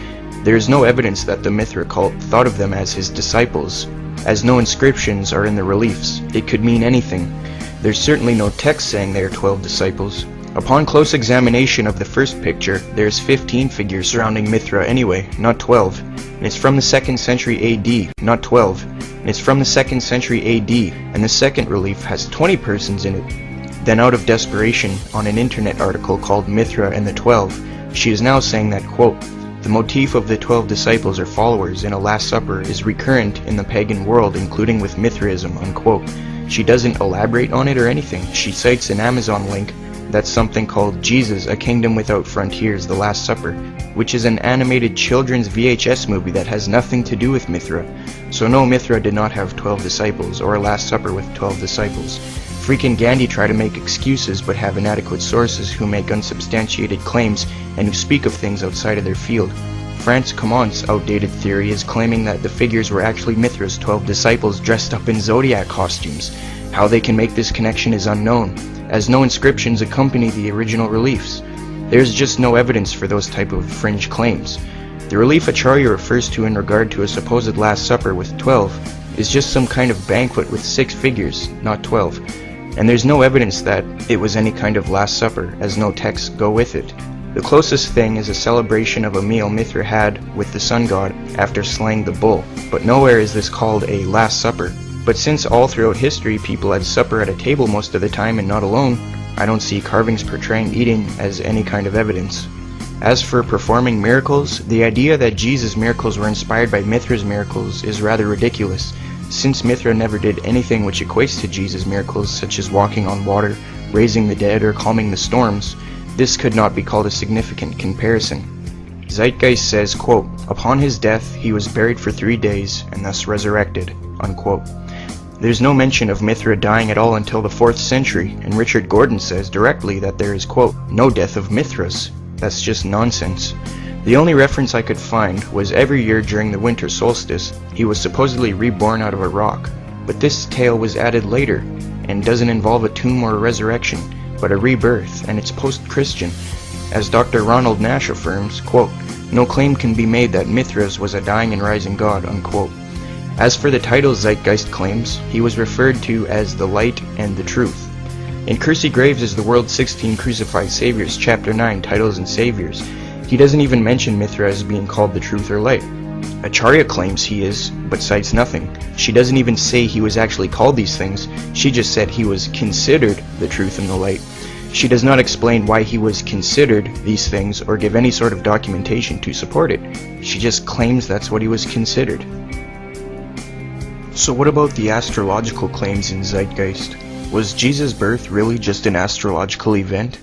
There is no evidence that the Mithra cult thought of them as his disciples, as no inscriptions are in the reliefs. It could mean anything. There's certainly no text saying they are 12 disciples. Upon close examination of the first picture, there's 15 figures surrounding Mithra anyway, not 12. And it's from the 2nd century AD, not 12. And it's from the 2nd century AD, and the second relief has 20 persons in it. Then out of desperation, on an internet article called Mithra and the 12, she is now saying that, quote, the motif of the 12 disciples or followers in a Last Supper is recurrent in the pagan world, including with Mithraism, unquote. She doesn't elaborate on it or anything. She cites an Amazon link that's something called Jesus, A Kingdom Without Frontiers, The Last Supper, which is an animated children's VHS movie that has nothing to do with Mithra. So no, Mithra did not have 12 disciples, or a Last Supper with 12 disciples. Freaking Gandhi try to make excuses but have inadequate sources who make unsubstantiated claims and who speak of things outside of their field. Franz Commont's outdated theory is claiming that the figures were actually Mithra's 12 disciples dressed up in zodiac costumes. How they can make this connection is unknown, as no inscriptions accompany the original reliefs. There's just no evidence for those type of fringe claims. The relief Acharya refers to in regard to a supposed Last Supper with 12 is just some kind of banquet with 6 figures, not 12. And there's no evidence that it was any kind of Last Supper, as no texts go with it. The closest thing is a celebration of a meal Mithra had with the sun god after slaying the bull, but nowhere is this called a Last Supper. But since all throughout history people had supper at a table most of the time and not alone, I don't see carvings portraying eating as any kind of evidence. As for performing miracles, the idea that Jesus' miracles were inspired by Mithra's miracles is rather ridiculous, since Mithra never did anything which equates to Jesus' miracles, such as walking on water, raising the dead, or calming the storms. This could not be called a significant comparison. Zeitgeist says, quote, upon his death he was buried for 3 days and thus resurrected, unquote. There's no mention of Mithra dying at all until the 4th century, and Richard Gordon says directly that there is, quote, no death of Mithras. That's just nonsense. The only reference I could find was every year during the winter solstice, he was supposedly reborn out of a rock. But this tale was added later, and doesn't involve a tomb or a resurrection, but a rebirth, and it's post-Christian. As Dr. Ronald Nash affirms, quote, no claim can be made that Mithras was a dying and rising god, unquote. As for the title Zeitgeist claims, he was referred to as the Light and the Truth. In Kersey Graves' The World's 16 Crucified Saviors, Chapter 9, Titles and Saviors, he doesn't even mention Mithra as being called the Truth or Light. Acharya claims he is, but cites nothing. She doesn't even say he was actually called these things, she just said he was considered the Truth and the Light. She does not explain why he was considered these things or give any sort of documentation to support it. She just claims that's what he was considered. So what about the astrological claims in Zeitgeist? Was Jesus' birth really just an astrological event?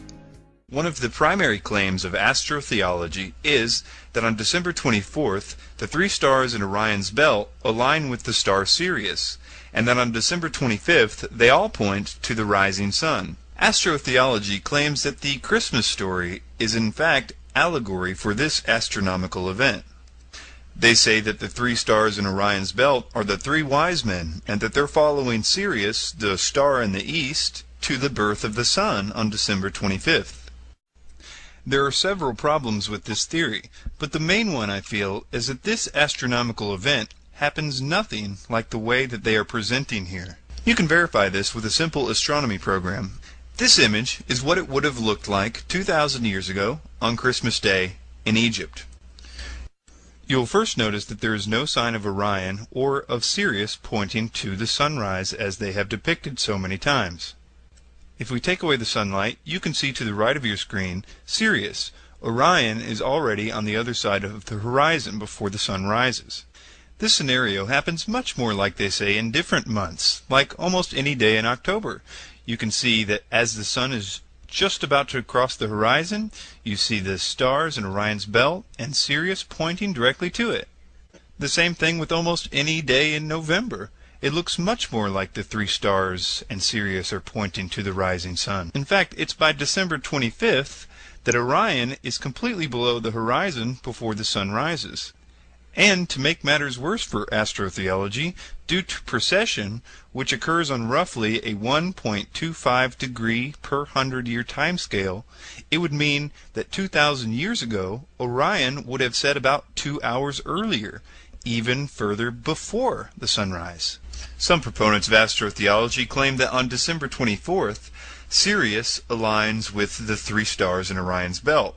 One of the primary claims of astrotheology is that on December 24th, the 3 stars in Orion's belt align with the star Sirius, and that on December 25th, they all point to the rising sun. Astrotheology claims that the Christmas story is in fact allegory for this astronomical event. They say that the 3 stars in Orion's belt are the 3 wise men, and that they're following Sirius, the star in the east, to the birth of the sun on December 25th. There are several problems with this theory, but the main one, I feel, is that this astronomical event happens nothing like the way that they are presenting here. You can verify this with a simple astronomy program. This image is what it would have looked like 2,000 years ago on Christmas Day in Egypt. You'll first notice that there is no sign of Orion or of Sirius pointing to the sunrise as they have depicted so many times. If we take away the sunlight, you can see to the right of your screen Sirius. Orion is already on the other side of the horizon before the sun rises. This scenario happens much more, like they say, in different months, like almost any day in October. You can see that as the sun is just about to cross the horizon, you see the stars in Orion's belt and Sirius pointing directly to it. The same thing with almost any day in November. It looks much more like the 3 stars and Sirius are pointing to the rising sun. In fact, it's by December 25th that Orion is completely below the horizon before the sun rises. And to make matters worse for astrotheology, due to precession, which occurs on roughly a 1.25 degree per 100-year timescale, it would mean that 2,000 years ago, Orion would have set about 2 hours earlier, even further before the sunrise. Some proponents of astrotheology claim that on December 24th, Sirius aligns with the 3 stars in Orion's belt.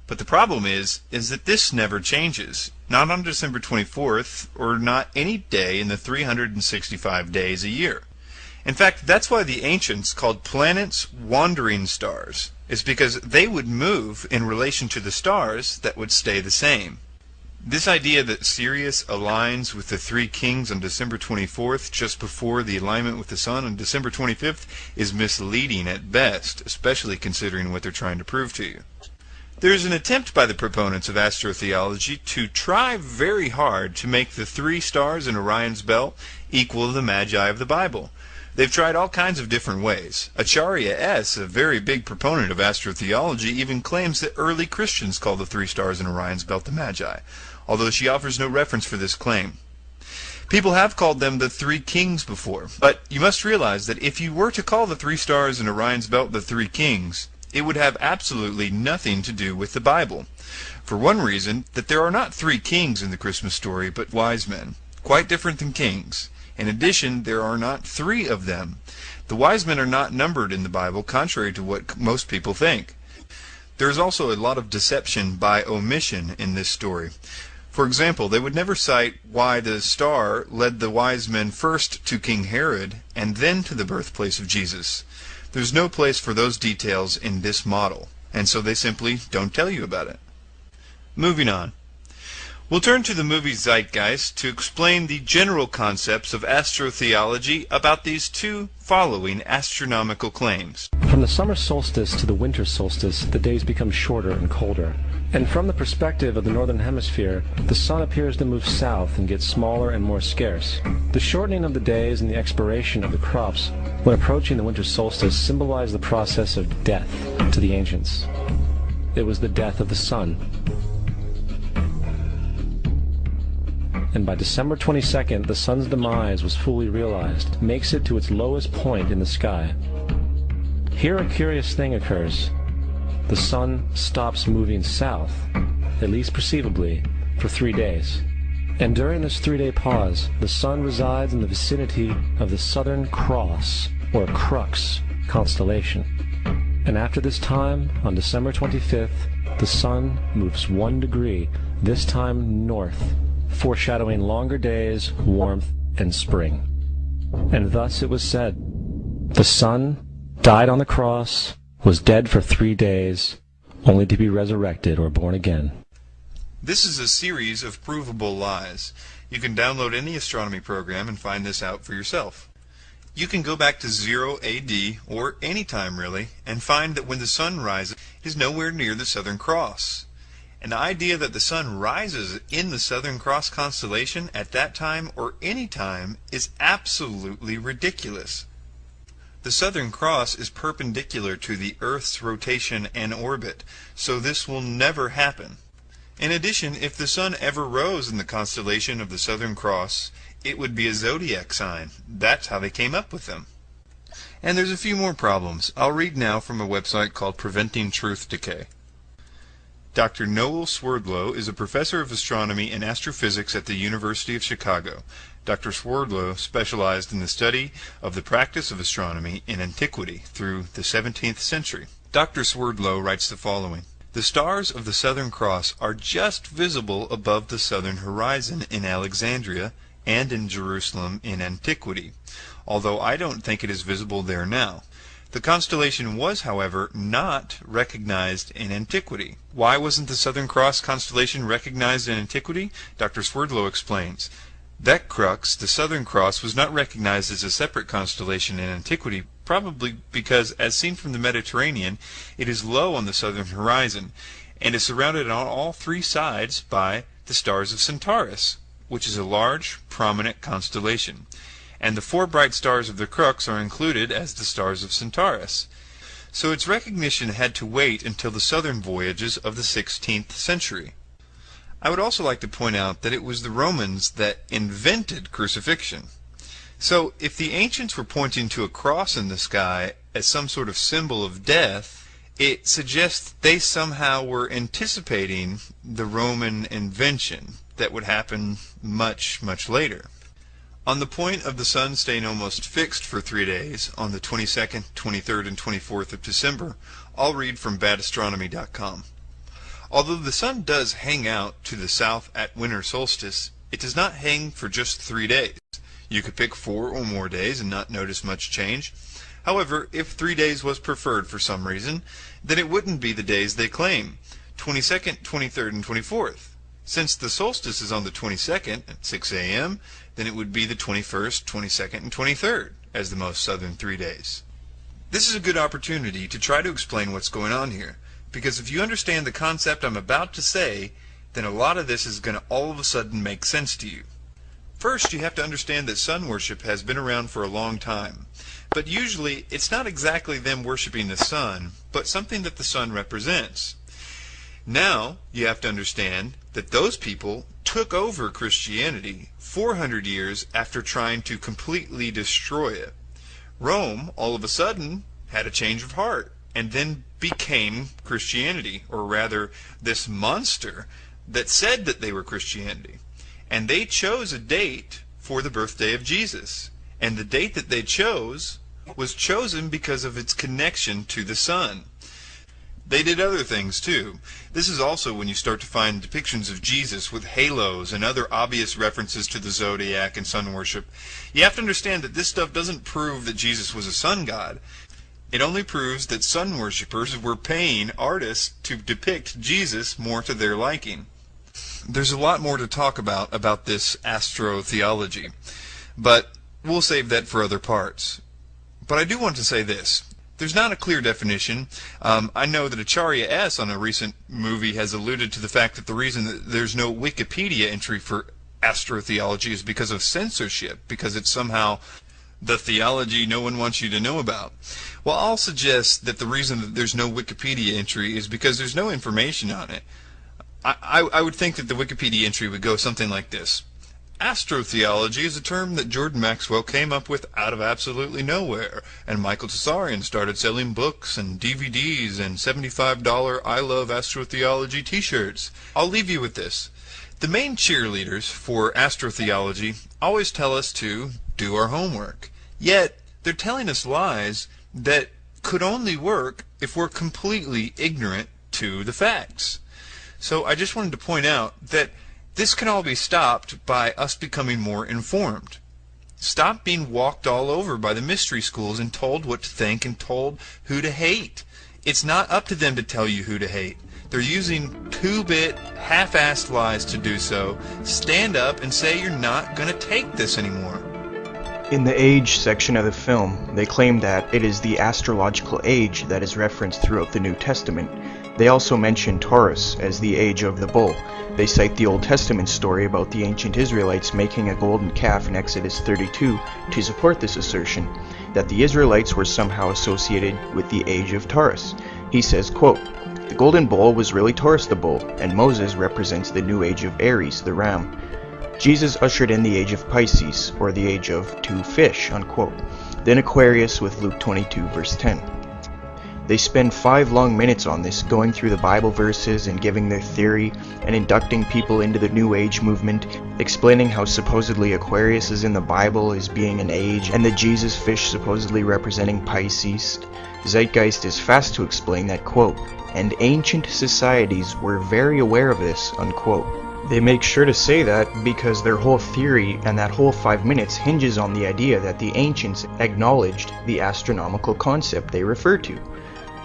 But the problem is that this never changes, not on December 24th, or not any day in the 365 days a year. In fact, that's why the ancients called planets wandering stars, is because they would move in relation to the stars that would stay the same. This idea that Sirius aligns with the 3 kings on December 24th, just before the alignment with the sun on December 25th, is misleading at best, especially considering what they're trying to prove to you. There is an attempt by the proponents of astrotheology to try very hard to make the 3 stars in Orion's belt equal the Magi of the Bible. They've tried all kinds of different ways. Acharya S., a very big proponent of astrotheology, even claims that early Christians call the 3 stars in Orion's belt the Magi, although she offers no reference for this claim. People have called them the 3 kings before, but you must realize that if you were to call the 3 stars in Orion's belt the 3 kings, it would have absolutely nothing to do with the Bible. For one reason, that there are not 3 kings in the Christmas story, but wise men, quite different than kings. In addition, there are not 3 of them. The wise men are not numbered in the Bible, contrary to what most people think. There is also a lot of deception by omission in this story. For example, they would never cite why the star led the wise men first to King Herod and then to the birthplace of Jesus. There's no place for those details in this model, and so they simply don't tell you about it. Moving on. We'll turn to the movie ZEITGEIST to explain the general concepts of astrotheology about these 2 following astronomical claims. From the summer solstice to the winter solstice, the days become shorter and colder. And from the perspective of the northern hemisphere, the sun appears to move south and get smaller and more scarce. The shortening of the days and the expiration of the crops when approaching the winter solstice symbolize the process of death to the ancients. It was the death of the sun. And by December 22nd, the sun's demise was fully realized, makes it to its lowest point in the sky. Here a curious thing occurs. The sun stops moving south, at least perceivably, for 3 days. And during this 3-day pause, the sun resides in the vicinity of the Southern Cross, or Crux, constellation. And after this time, on December 25th, the sun moves 1 degree, this time north, foreshadowing longer days, warmth, and spring. And thus it was said, the sun died on the cross, was dead for 3 days, only to be resurrected or born again. This is a series of provable lies. You can download any astronomy program and find this out for yourself. You can go back to 0 AD, or any time really, and find that when the sun rises, it is nowhere near the Southern Cross. And the idea that the sun rises in the Southern Cross constellation at that time or any time is absolutely ridiculous. The Southern Cross is perpendicular to the Earth's rotation and orbit, so this will never happen. In addition, if the sun ever rose in the constellation of the Southern Cross, it would be a zodiac sign. That's how they came up with them. And there's a few more problems. I'll read now from a website called Preventing Truth Decay. Dr. Noel Swerdlow is a professor of astronomy and astrophysics at the University of Chicago. Dr. Swerdlow specialized in the study of the practice of astronomy in antiquity through the 17th century. Dr. Swerdlow writes the following. The stars of the Southern Cross are just visible above the southern horizon in Alexandria and in Jerusalem in antiquity, although I don't think it is visible there now. The constellation was, however, not recognized in antiquity. Why wasn't the Southern Cross constellation recognized in antiquity? Dr. Swerdlow explains. That crux, the Southern Cross, was not recognized as a separate constellation in antiquity, probably because, as seen from the Mediterranean, it is low on the southern horizon, and is surrounded on all 3 sides by the stars of Centaurus, which is a large, prominent constellation. And the 4 bright stars of the crux are included as the stars of Centaurus. So its recognition had to wait until the southern voyages of the 16th century. I would also like to point out that it was the Romans that invented crucifixion. So if the ancients were pointing to a cross in the sky as some sort of symbol of death, it suggests they somehow were anticipating the Roman invention that would happen much, much later. On the point of the sun staying almost fixed for 3 days, on the 22nd, 23rd, and 24th of December, I'll read from badastronomy.com. Although the sun does hang out to the south at winter solstice, it does not hang for just 3 days. You could pick 4 or more days and not notice much change. However, if 3 days was preferred for some reason, then it wouldn't be the days they claim, 22nd, 23rd, and 24th. Since the solstice is on the 22nd at 6 a.m., then it would be the 21st, 22nd, and 23rd as the most southern 3 days. This is a good opportunity to try to explain what's going on here, because if you understand the concept I'm about to say, then a lot of this is going to all of a sudden make sense to you. First, you have to understand that sun worship has been around for a long time. But usually, it's not exactly them worshiping the sun, but something that the sun represents. Now, you have to understand that those people took over Christianity 400 years after trying to completely destroy it. Rome, all of a sudden, had a change of heart, and then became Christianity, or rather, this monster that said that they were Christianity. And they chose a date for the birthday of Jesus. And the date that they chose was chosen because of its connection to the sun. They did other things too. This is also when you start to find depictions of Jesus with halos and other obvious references to the zodiac and sun worship. You have to understand that this stuff doesn't prove that Jesus was a sun god. It only proves that sun worshippers were paying artists to depict Jesus more to their liking. There's a lot more to talk about this astrotheology, but we'll save that for other parts. But I do want to say this. There's not a clear definition. I know that Acharya S. on a recent movie has alluded to the fact that the reason that there's no Wikipedia entry for astrotheology is because of censorship, because it's somehow the theology no one wants you to know about. Well, I'll suggest that the reason that there's no Wikipedia entry is because there's no information on it. I would think that the Wikipedia entry would go something like this. Astrotheology is a term that Jordan Maxwell came up with out of absolutely nowhere, and Michael Tsarian started selling books and DVDs and $75 I Love Astrotheology t-shirts. I'll leave you with this. The main cheerleaders for astrotheology always tell us to do our homework, yet they're telling us lies that could only work if we're completely ignorant to the facts. So I just wanted to point out that this can all be stopped by us becoming more informed. Stop being walked all over by the mystery schools and told what to think and told who to hate. It's not up to them to tell you who to hate. They're using 2-bit, half-assed lies to do so. Stand up and say you're not going to take this anymore. In the age section of the film, they claim that it is the astrological age that is referenced throughout the New Testament. They also mention Taurus as the age of the bull. They cite the Old Testament story about the ancient Israelites making a golden calf in Exodus 32 to support this assertion, that the Israelites were somehow associated with the age of Taurus. He says, quote, "The golden bull was really Taurus the bull, and Moses represents the new age of Aries, the ram. Jesus ushered in the age of Pisces, or the age of 2 fish, unquote. Then Aquarius with Luke 22 verse 10. They spend 5 long minutes on this, going through the Bible verses and giving their theory and inducting people into the New Age movement, explaining how supposedly Aquarius is in the Bible as being an age and the Jesus fish supposedly representing Pisces. Zeitgeist is fast to explain that, quote, "and ancient societies were very aware of this," unquote. They make sure to say that because their whole theory and that whole 5 minutes hinges on the idea that the ancients acknowledged the astronomical concept they refer to.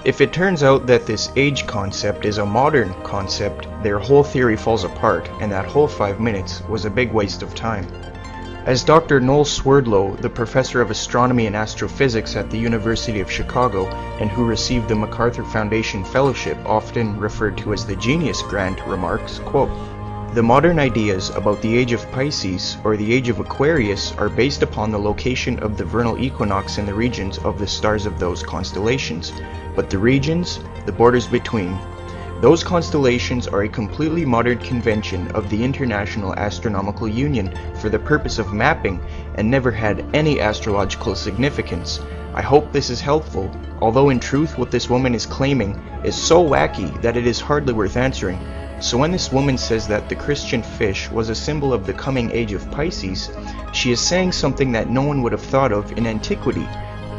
If it turns out that this age concept is a modern concept, their whole theory falls apart, and that whole 5 minutes was a big waste of time. As Dr. Noel Swerdlow, the professor of astronomy and astrophysics at the University of Chicago, and who received the MacArthur Foundation Fellowship, often referred to as the Genius Grant, remarks, quote, "The modern ideas about the age of Pisces or the age of Aquarius are based upon the location of the vernal equinox in the regions of the stars of those constellations, but the regions, the borders between, Those constellations are a completely modern convention of the International Astronomical Union for the purpose of mapping and never had any astrological significance. I hope this is helpful, although in truth what this woman is claiming is so wacky that it is hardly worth answering. So when this woman says that the Christian fish was a symbol of the coming age of Pisces, she is saying something that no one would have thought of in antiquity.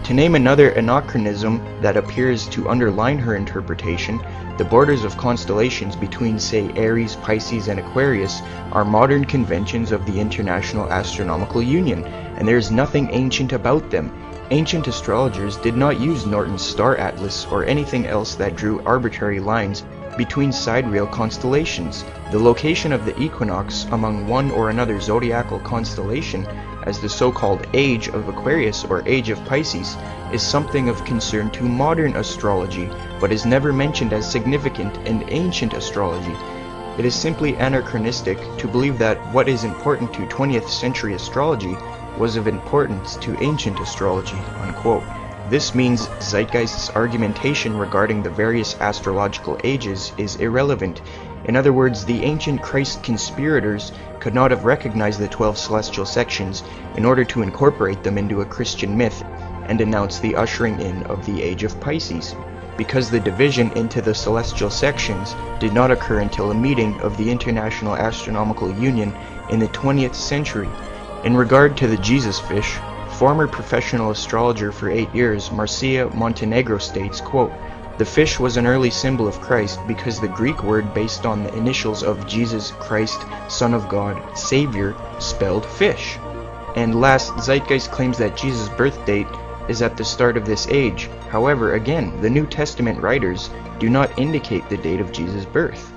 To name another anachronism that appears to underline her interpretation, the borders of constellations between, say, Aries, Pisces, and Aquarius are modern conventions of the International Astronomical Union, and there is nothing ancient about them. Ancient astrologers did not use Norton's star atlas or anything else that drew arbitrary lines between sidereal constellations. The location of the equinox among one or another zodiacal constellation as the so-called age of Aquarius or age of Pisces is something of concern to modern astrology, but is never mentioned as significant in ancient astrology. It is simply anachronistic to believe that what is important to 20th century astrology was of importance to ancient astrology, unquote. This means Zeitgeist's argumentation regarding the various astrological ages is irrelevant. In other words, the ancient Christ conspirators could not have recognized the 12 celestial sections in order to incorporate them into a Christian myth and announce the ushering in of the age of Pisces, because the division into the celestial sections did not occur until a meeting of the International Astronomical Union in the 20th century. In regard to the Jesus fish, former professional astrologer for 8 years, Marcia Montenegro states, quote, "The fish was an early symbol of Christ because the Greek word based on the initials of Jesus Christ, Son of God, Savior, spelled fish." And last, Zeitgeist claims that Jesus' birth date is at the start of this age. However, again, the New Testament writers do not indicate the date of Jesus' birth.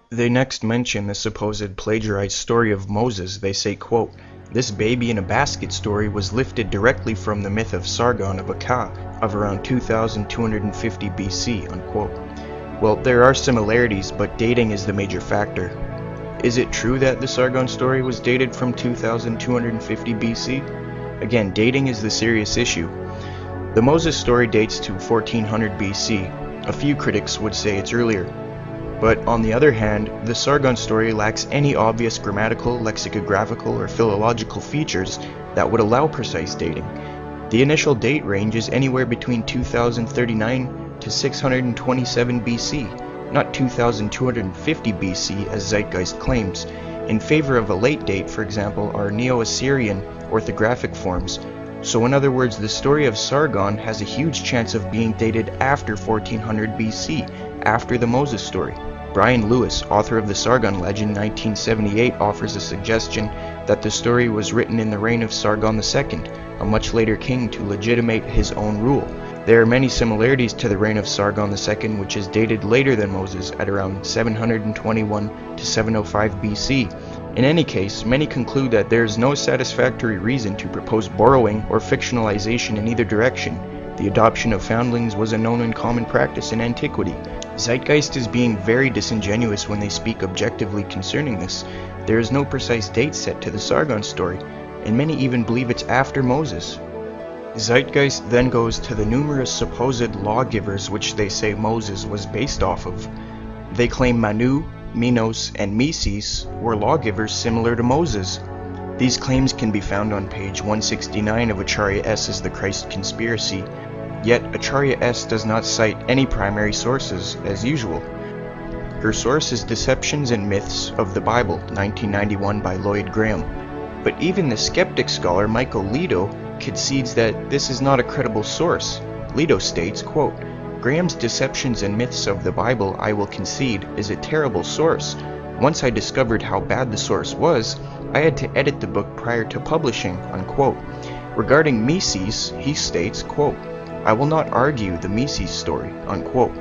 They next mention the supposed plagiarized story of Moses. They say, quote, "This baby in a basket story was lifted directly from the myth of Sargon of Akkad of around 2250 BC, unquote. Well, there are similarities, but dating is the major factor. Is it true that the Sargon story was dated from 2250 BC? Again, dating is the serious issue. The Moses story dates to 1400 BC. A few critics would say it's earlier. But on the other hand, the Sargon story lacks any obvious grammatical, lexicographical, or philological features that would allow precise dating. The initial date range is anywhere between 2039 to 627 BC, not 2250 BC as Zeitgeist claims. In favor of a late date, for example, are Neo-Assyrian orthographic forms. So in other words, the story of Sargon has a huge chance of being dated after 1400 BC, after the Moses story. Brian Lewis, author of the Sargon Legend 1978, offers a suggestion that the story was written in the reign of Sargon II, a much later king, to legitimate his own rule. There are many similarities to the reign of Sargon II, which is dated later than Moses at around 721 to 705 BC. In any case, many conclude that there is no satisfactory reason to propose borrowing or fictionalization in either direction. The adoption of foundlings was a known and common practice in antiquity. Zeitgeist is being very disingenuous when they speak objectively concerning this. There is no precise date set to the Sargon story, and many even believe it's after Moses. Zeitgeist then goes to the numerous supposed lawgivers which they say Moses was based off of. They claim Manu, Minos, and Mises were lawgivers similar to Moses. These claims can be found on page 169 of Acharya S.'s The Christ Conspiracy, yet Acharya S. does not cite any primary sources, as usual. Her source is Deceptions and Myths of the Bible, 1991 by Lloyd Graham. But even the skeptic scholar Michael Lido concedes that this is not a credible source. Lido states, quote, "Graham's Deceptions and Myths of the Bible, I will concede, is a terrible source. Once I discovered how bad the source was, I had to edit the book prior to publishing," unquote. Regarding Mises, he states, quote, "I will not argue the Mises story," unquote.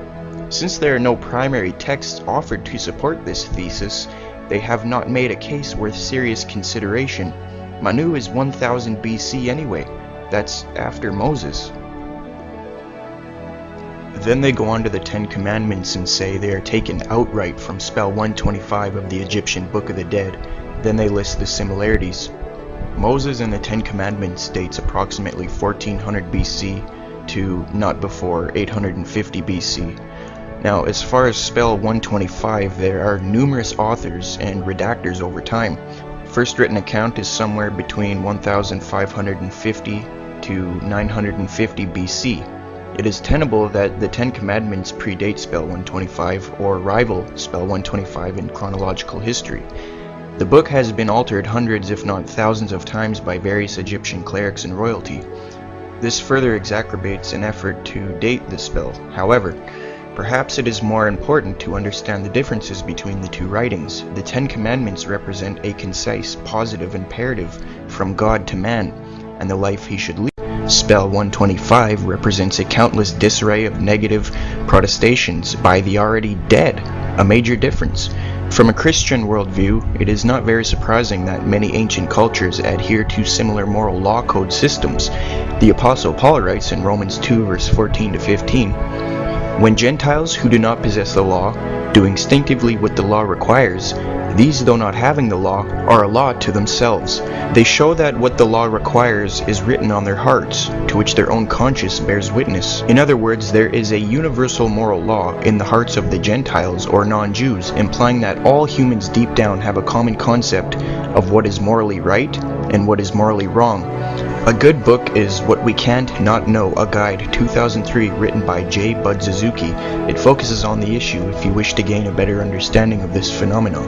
Since there are no primary texts offered to support this thesis, they have not made a case worth serious consideration. Manu is 1000 BC anyway. That's after Moses. Then they go on to the 10 Commandments and say they are taken outright from spell 125 of the Egyptian Book of the Dead. Then they list the similarities. Moses and the 10 Commandments dates approximately 1400 BC to not before 850 BC. Now, as far as spell 125, there are numerous authors and redactors over time. First written account is somewhere between 1550 to 950 BC. It is tenable that the Ten Commandments predate spell 125 or rival spell 125 in chronological history. The book has been altered hundreds if not thousands of times by various Egyptian clerics and royalty. This further exacerbates an effort to date the spell. However, perhaps it is more important to understand the differences between the two writings. The Ten Commandments represent a concise, positive imperative from God to man, and the life he should lead. Spell 125 represents a countless disarray of negative protestations by the already dead, a major difference. From a Christian worldview, it is not very surprising that many ancient cultures adhere to similar moral law code systems. The Apostle Paul writes in Romans 2 verse 14 to 15, "When Gentiles who do not possess the law do instinctively what the law requires, these, though not having the law, are a law to themselves. They show that what the law requires is written on their hearts, to which their own conscience bears witness." In other words, there is a universal moral law in the hearts of the Gentiles or non-Jews, implying that all humans deep down have a common concept of what is morally right and what is morally wrong. A good book is What We Can't Not Know, a Guide, 2003, written by J. Bud Suzuki. It focuses on the issue if you wish to gain a better understanding of this phenomenon.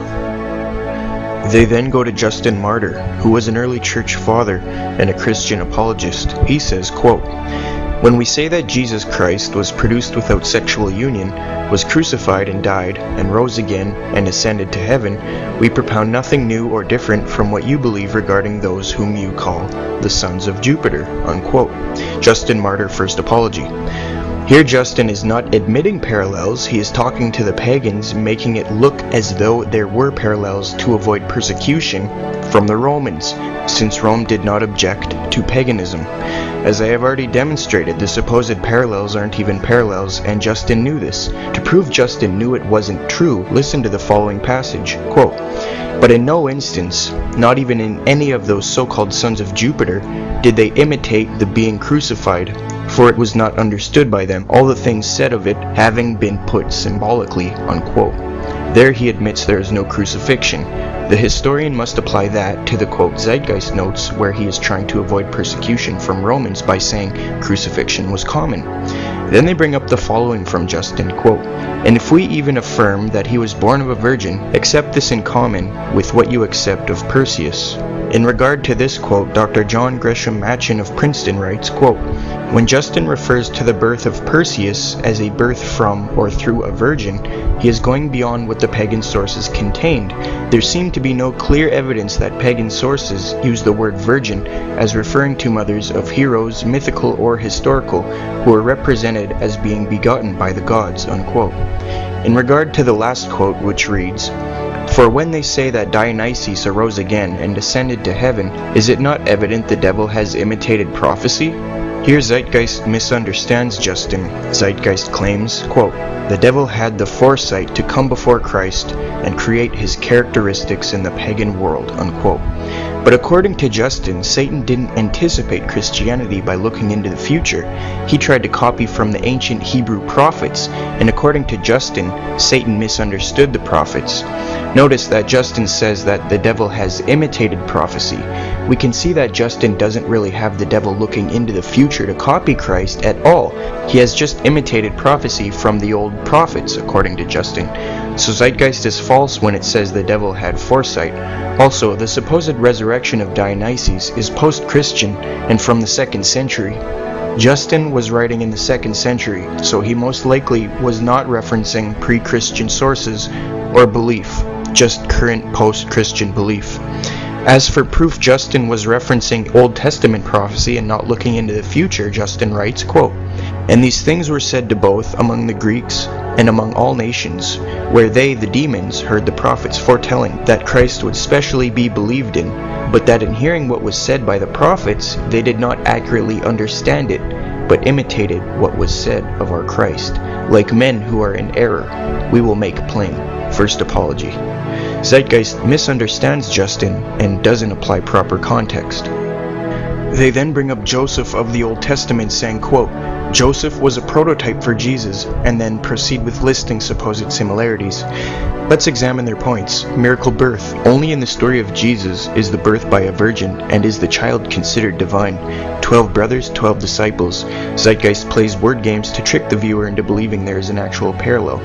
They then go to Justin Martyr, who was an early church father and a Christian apologist. He says, quote, "When we say that Jesus Christ was produced without sexual union, was crucified and died, and rose again, and ascended to heaven, we propound nothing new or different from what you believe regarding those whom you call the sons of Jupiter," unquote. Justin Martyr, First Apology. Here Justin is not admitting parallels, he is talking to the pagans, making it look as though there were parallels to avoid persecution from the Romans, since Rome did not object to paganism. As I have already demonstrated, the supposed parallels aren't even parallels, and Justin knew this. To prove Justin knew it wasn't true, listen to the following passage, quote, "But in no instance, not even in any of those so-called sons of Jupiter, did they imitate the being crucified, for it was not understood by them, all the things said of it having been put symbolically," unquote. There he admits there is no crucifixion. The historian must apply that to the quote Zeitgeist notes, where he is trying to avoid persecution from Romans by saying crucifixion was common. Then they bring up the following from Justin, quote, "And if we even affirm that he was born of a virgin, accept this in common with what you accept of Perseus." In regard to this quote, Dr. John Gresham Machen of Princeton writes, quote, "When Justin refers to the birth of Perseus as a birth from or through a virgin, he is going beyond what the pagan sources contained. There seemed to be no clear evidence that pagan sources use the word virgin as referring to mothers of heroes, mythical or historical, who are represented as being begotten by the gods," unquote. In regard to the last quote, which reads, "For when they say that Dionysus arose again and ascended to heaven, is it not evident the devil has imitated prophecy?" Here Zeitgeist misunderstands Justin. Zeitgeist claims, quote, "The devil had the foresight to come before Christ and create his characteristics in the pagan world," unquote. But according to Justin, Satan didn't anticipate Christianity by looking into the future. He tried to copy from the ancient Hebrew prophets, and according to Justin, Satan misunderstood the prophets. Notice that Justin says that the devil has imitated prophecy. We can see that Justin doesn't really have the devil looking into the future to copy Christ at all. He has just imitated prophecy from the old prophets, according to Justin. So Zeitgeist is false when it says the devil had foresight. Also, the supposed resurrection of Dionysus is post-Christian and from the 2nd century. Justin was writing in the 2nd century, so he most likely was not referencing pre-Christian sources or belief, just current post-Christian belief. As for proof Justin was referencing Old Testament prophecy and not looking into the future, Justin writes, quote, "And these things were said to both among the Greeks and among all nations, where they, the demons, heard the prophets foretelling that Christ would specially be believed in, but that in hearing what was said by the prophets, they did not accurately understand it, but imitated what was said of our Christ. Like men who are in error, we will make plain." First Apology. Zeitgeist misunderstands Justin and doesn't apply proper context. They then bring up Joseph of the Old Testament saying, quote, Joseph was a prototype for Jesus, and then proceed with listing supposed similarities. Let's examine their points. Miracle birth. Only in the story of Jesus is the birth by a virgin, and is the child considered divine. 12 brothers, 12 disciples. Zeitgeist plays word games to trick the viewer into believing there is an actual parallel.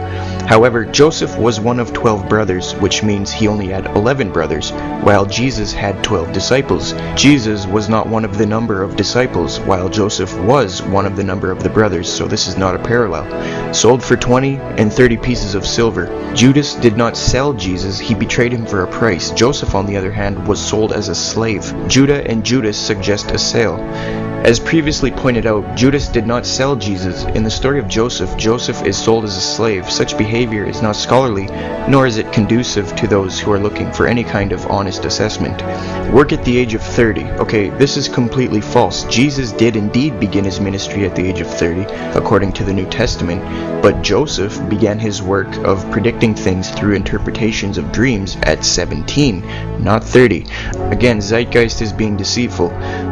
However, Joseph was one of 12 brothers, which means he only had 11 brothers, while Jesus had 12 disciples. Jesus was not one of the number of disciples, while Joseph was one of the number of the brothers, so this is not a parallel. Sold for 20 and 30 pieces of silver. Judas did not sell Jesus, he betrayed him for a price. Joseph, on the other hand, was sold as a slave. Judah and Judas suggest a sale. As previously pointed out, Judas did not sell Jesus. In the story of Joseph, Joseph is sold as a slave. Such behavior is not scholarly, nor is it conducive to those who are looking for any kind of honest assessment. Work at the age of 30. Okay, this is completely false. Jesus did indeed begin his ministry at the age of 30, according to the New Testament, but Joseph began his work of predicting things through interpretations of dreams at 17, not 30. Again, Zeitgeist is being deceitful.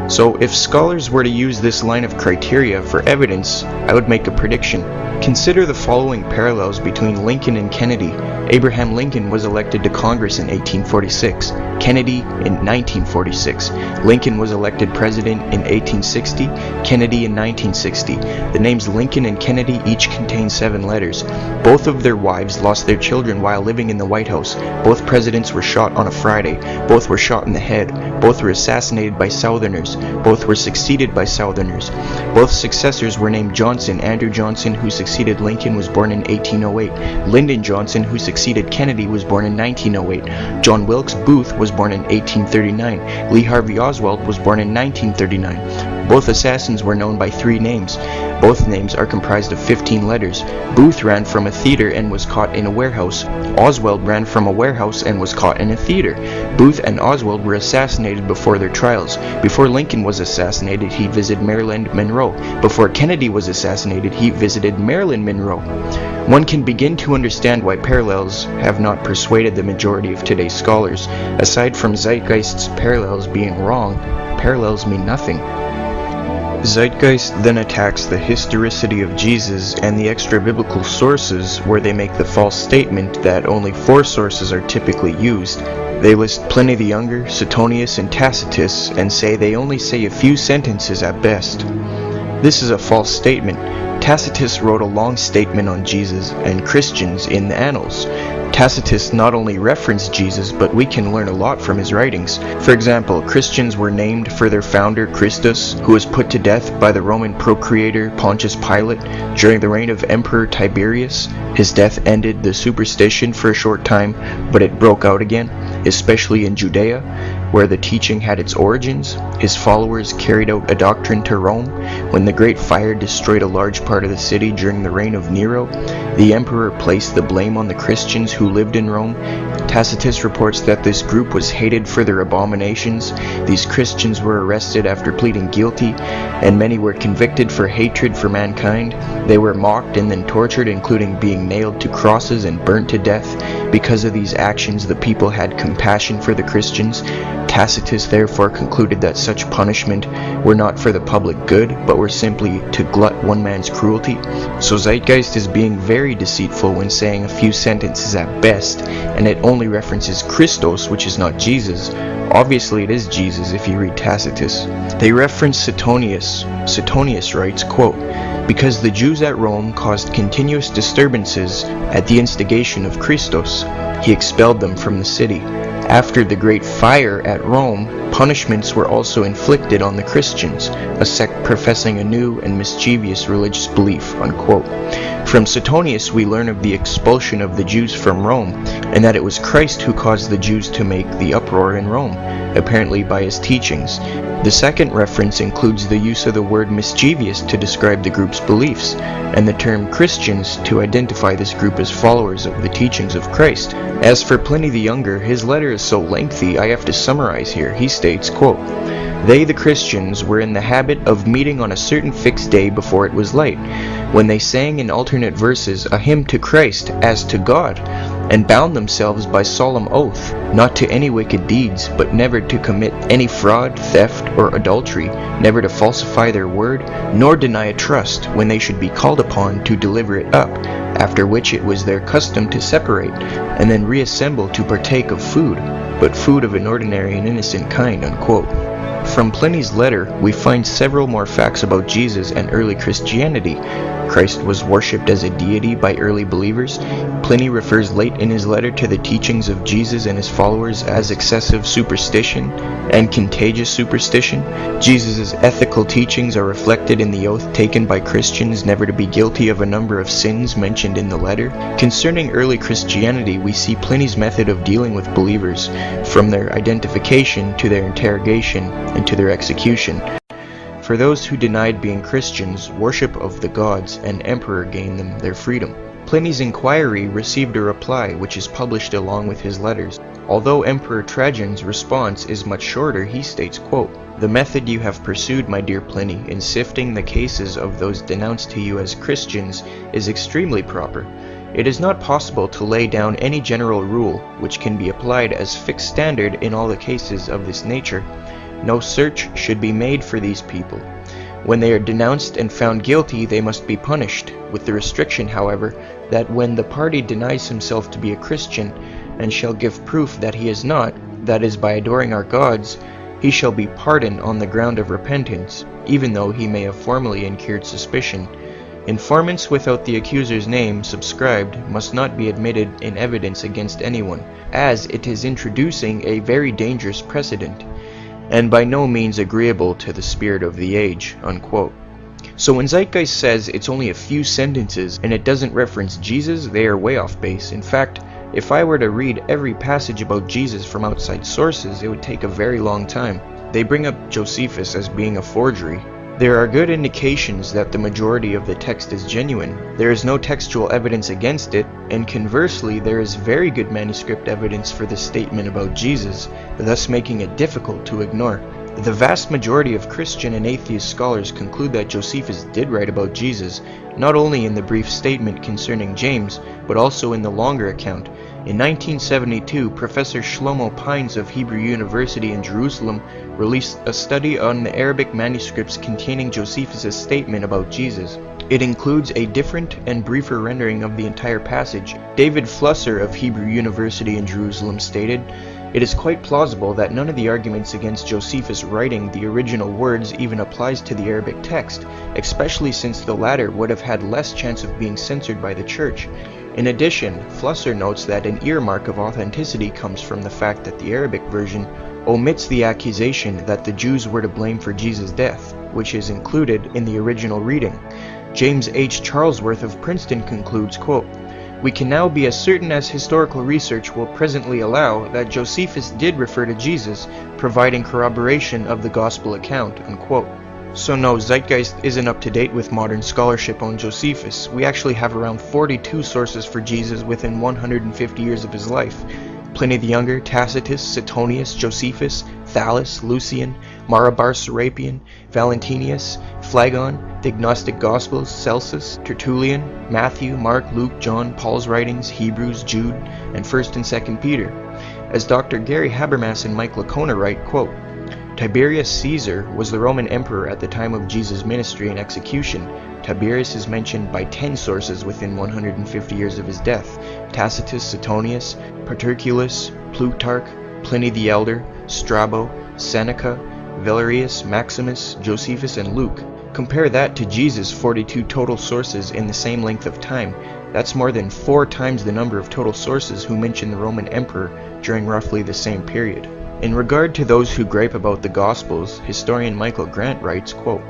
So if scholars were to use this line of criteria for evidence, I would make a prediction. Consider the following parallels between Lincoln and Kennedy. Abraham Lincoln was elected to Congress in 1846, Kennedy in 1946. Lincoln was elected president in 1860, Kennedy in 1960. The names Lincoln and Kennedy each contain 7 letters. Both of their wives lost their children while living in the White House. Both presidents were shot on a Friday. Both were shot in the head. Both were assassinated by Southerners. Both were succeeded by Southerners. Both successors were named Johnson. Andrew Johnson, who succeeded Lincoln, was born in 1808. Lyndon Johnson, who succeeded Kennedy, was born in 1908. John Wilkes Booth was born in 1839. Lee Harvey Oswald was born in 1939. Both assassins were known by 3 names. Both names are comprised of 15 letters. Booth ran from a theater and was caught in a warehouse. Oswald ran from a warehouse and was caught in a theater. Booth and Oswald were assassinated before their trials. Before Lincoln was assassinated, he visited Marilyn Monroe. Before Kennedy was assassinated, he visited Marilyn Monroe. One can begin to understand why parallels have not persuaded the majority of today's scholars. Aside from Zeitgeist's parallels being wrong, parallels mean nothing. Zeitgeist then attacks the historicity of Jesus and the extra-biblical sources where they make the false statement that only 4 sources are typically used. They list Pliny the Younger, Suetonius, and Tacitus, and say they only say a few sentences at best. This is a false statement. Tacitus wrote a long statement on Jesus and Christians in the Annals. Tacitus not only referenced Jesus, but we can learn a lot from his writings. For example, Christians were named for their founder Christus, who was put to death by the Roman procurator Pontius Pilate during the reign of Emperor Tiberius. His death ended the superstition for a short time, but it broke out again, especially in Judea, where the teaching had its origins. His followers carried out a doctrine to Rome. When the Great Fire destroyed a large part of the city during the reign of Nero, the emperor placed the blame on the Christians who lived in Rome. Tacitus reports that this group was hated for their abominations. These Christians were arrested after pleading guilty, and many were convicted for hatred for mankind. They were mocked and then tortured, including being nailed to crosses and burnt to death. Because of these actions, the people had compassion for the Christians. Tacitus therefore concluded that such punishment were not for the public good, but were simply to glut one man's cruelty. So Zeitgeist is being very deceitful when saying a few sentences at best, and it only references Christos, which is not Jesus. Obviously it is Jesus if you read Tacitus. They reference Suetonius. Suetonius writes, quote, "Because the Jews at Rome caused continuous disturbances at the instigation of Christos, he expelled them from the city. After the great fire at Rome, punishments were also inflicted on the Christians, a sect professing a new and mischievous religious belief," unquote. From Suetonius we learn of the expulsion of the Jews from Rome, and that it was Christ who caused the Jews to make the uproar in Rome, apparently by his teachings. The second reference includes the use of the word mischievous to describe the group's beliefs, and the term Christians to identify this group as followers of the teachings of Christ. As for Pliny the Younger, his letter is so lengthy I have to summarize here. He states, quote, "They, the Christians, were in the habit of meeting on a certain fixed day before it was light, when they sang in alternate verses a hymn to Christ as to God, and bound themselves by solemn oath not to any wicked deeds, but never to commit any fraud, theft, or adultery, never to falsify their word, nor deny a trust when they should be called upon to deliver it up, after which it was their custom to separate, and then reassemble to partake of food, but food of an ordinary and innocent kind, unquote. From Pliny's letter, we find several more facts about Jesus and early Christianity. Christ was worshipped as a deity by early believers. Pliny refers late in his letter to the teachings of Jesus and his followers as excessive superstition and contagious superstition. Jesus' ethical teachings are reflected in the oath taken by Christians never to be guilty of a number of sins mentioned in the letter. Concerning early Christianity, we see Pliny's method of dealing with believers, from their identification to their interrogation and to their execution. For those who denied being Christians, worship of the gods and emperor gained them their freedom. Pliny's inquiry received a reply which is published along with his letters. Although Emperor Trajan's response is much shorter, he states, quote, "The method you have pursued, my dear Pliny, in sifting the cases of those denounced to you as Christians is extremely proper. It is not possible to lay down any general rule which can be applied as fixed standard in all the cases of this nature. No search should be made for these people. When they are denounced and found guilty, they must be punished, with the restriction, however, that when the party denies himself to be a Christian, and shall give proof that he is not, that is, by adoring our gods, he shall be pardoned on the ground of repentance, even though he may have formerly incurred suspicion. Informants without the accuser's name subscribed must not be admitted in evidence against anyone, as it is introducing a very dangerous precedent, and by no means agreeable to the spirit of the age," unquote. So when Zeitgeist says it's only a few sentences and it doesn't reference Jesus, they are way off base. In fact, if I were to read every passage about Jesus from outside sources, it would take a very long time. They bring up Josephus as being a forgery. There are good indications that the majority of the text is genuine. There is no textual evidence against it, and conversely, there is very good manuscript evidence for the statement about Jesus, thus making it difficult to ignore. The vast majority of Christian and atheist scholars conclude that Josephus did write about Jesus, not only in the brief statement concerning James, but also in the longer account. In 1972, Professor Shlomo Pines of Hebrew University in Jerusalem released a study on the Arabic manuscripts containing Josephus' statement about Jesus. It includes a different and briefer rendering of the entire passage. David Flusser of Hebrew University in Jerusalem stated, "It is quite plausible that none of the arguments against Josephus writing the original words even applies to the Arabic text, especially since the latter would have had less chance of being censored by the church." In addition, Flusser notes that an earmark of authenticity comes from the fact that the Arabic version omits the accusation that the Jews were to blame for Jesus' death, which is included in the original reading. James H. Charlesworth of Princeton concludes, quote, "We can now be as certain as historical research will presently allow that Josephus did refer to Jesus, providing corroboration of the gospel account," unquote. So no, Zeitgeist isn't up to date with modern scholarship on Josephus. We actually have around 42 sources for Jesus within 150 years of his life. Pliny the Younger, Tacitus, Suetonius, Josephus, Thallus, Lucian, Marabar Serapion, Valentinius, Phlegon, the Gnostic Gospels, Celsus, Tertullian, Matthew, Mark, Luke, John, Paul's writings, Hebrews, Jude, and 1st and 2nd Peter. As Dr. Gary Habermas and Mike Licona write, quote, "Tiberius Caesar was the Roman emperor at the time of Jesus' ministry and execution. Tiberius is mentioned by 10 sources within 150 years of his death: Tacitus, Suetonius, Paterculus, Plutarch, Pliny the Elder, Strabo, Seneca, Valerius, Maximus, Josephus, and Luke. Compare that to Jesus' 42 total sources in the same length of time. That's more than 4 times the number of total sources who mention the Roman emperor during roughly the same period." In regard to those who gripe about the Gospels, historian Michael Grant writes, quote,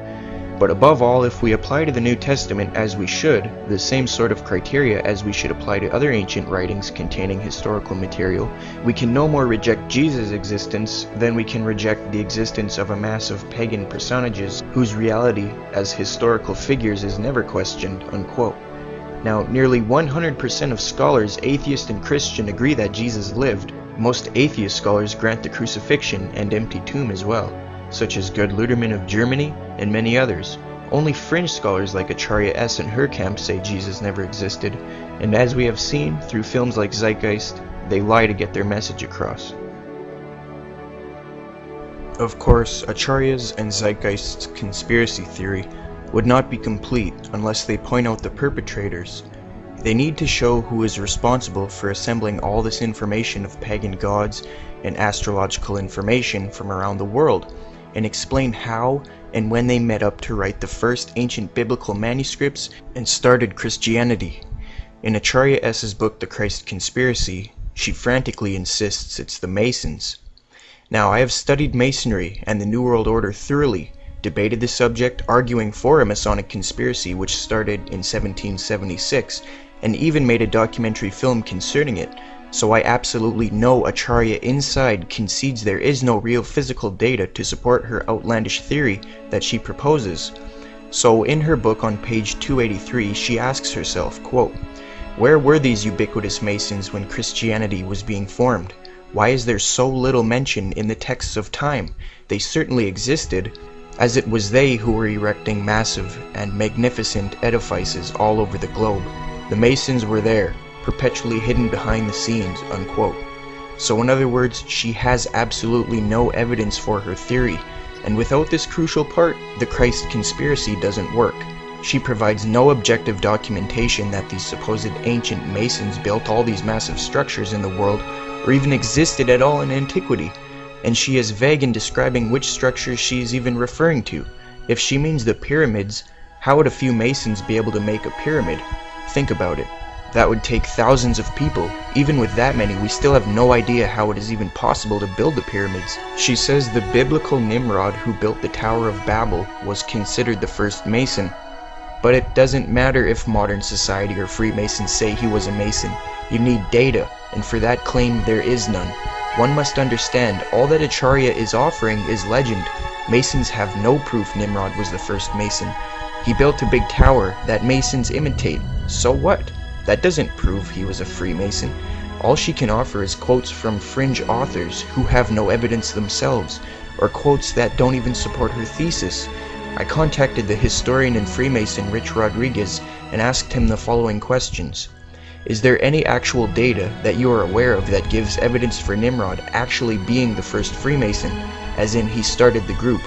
"But above all, if we apply to the New Testament as we should, the same sort of criteria as we should apply to other ancient writings containing historical material, we can no more reject Jesus' existence than we can reject the existence of a mass of pagan personages whose reality as historical figures is never questioned," unquote. Now, nearly 100% of scholars, atheist and Christian, agree that Jesus lived. Most atheist scholars grant the crucifixion and empty tomb as well, such as Gerd Ludermann of Germany and many others. Only fringe scholars like Acharya S. and her camp say Jesus never existed, and as we have seen through films like Zeitgeist, they lie to get their message across. Of course, Acharya's and Zeitgeist's conspiracy theory would not be complete unless they point out the perpetrators. They need to show who is responsible for assembling all this information of pagan gods and astrological information from around the world, and explain how and when they met up to write the first ancient biblical manuscripts and started Christianity. In Acharya S.'s book The Christ Conspiracy, she frantically insists it's the Masons. Now, I have studied Masonry and the New World Order thoroughly, debated the subject, arguing for a Masonic conspiracy which started in 1776, and even made a documentary film concerning it, so I absolutely know Acharya inside concedes there is no real physical data to support her outlandish theory that she proposes. So in her book on page 283, she asks herself, quote, "Where were these ubiquitous Masons when Christianity was being formed? Why is there so little mention in the texts of time? They certainly existed, as it was they who were erecting massive and magnificent edifices all over the globe. The Masons were there, perpetually hidden behind the scenes," unquote. So in other words, she has absolutely no evidence for her theory, and without this crucial part, the Christ conspiracy doesn't work. She provides no objective documentation that these supposed ancient Masons built all these massive structures in the world, or even existed at all in antiquity, and she is vague in describing which structures she is even referring to. If she means the pyramids, how would a few Masons be able to make a pyramid? Think about it. That would take thousands of people. Even with that many, we still have no idea how it is even possible to build the pyramids. She says the biblical Nimrod who built the Tower of Babel was considered the first Mason. But it doesn't matter if modern society or Freemasons say he was a Mason. You need data, and for that claim there is none. One must understand, all that Acharya is offering is legend. Masons have no proof Nimrod was the first Mason. He built a big tower that Masons imitate. So what? That doesn't prove he was a Freemason. All she can offer is quotes from fringe authors who have no evidence themselves, or quotes that don't even support her thesis. I contacted the historian and Freemason Rich Rodriguez and asked him the following questions. Is there any actual data that you are aware of that gives evidence for Nimrod actually being the first Freemason, as in he started the group,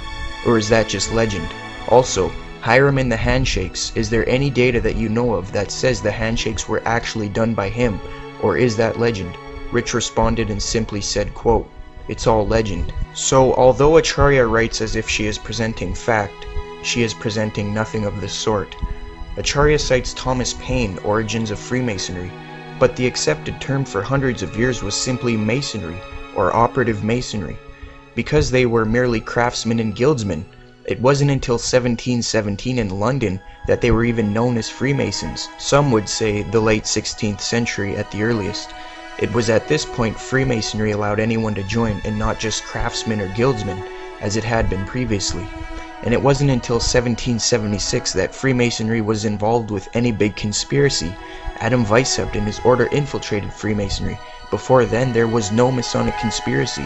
or is that just legend? Also, Hiram and the handshakes, is there any data that you know of that says the handshakes were actually done by him, or is that legend? Rich responded and simply said, quote, "It's all legend." So, although Acharya writes as if she is presenting fact, she is presenting nothing of the sort. Acharya cites Thomas Paine, Origins of Freemasonry, but the accepted term for hundreds of years was simply Masonry, or operative Masonry, because they were merely craftsmen and guildsmen. It wasn't until 1717 in London that they were even known as Freemasons. Some would say the late 16th century at the earliest. It was at this point Freemasonry allowed anyone to join, and not just craftsmen or guildsmen, as it had been previously. And it wasn't until 1776 that Freemasonry was involved with any big conspiracy. Adam Weishaupt and his order infiltrated Freemasonry. Before then, there was no Masonic conspiracy.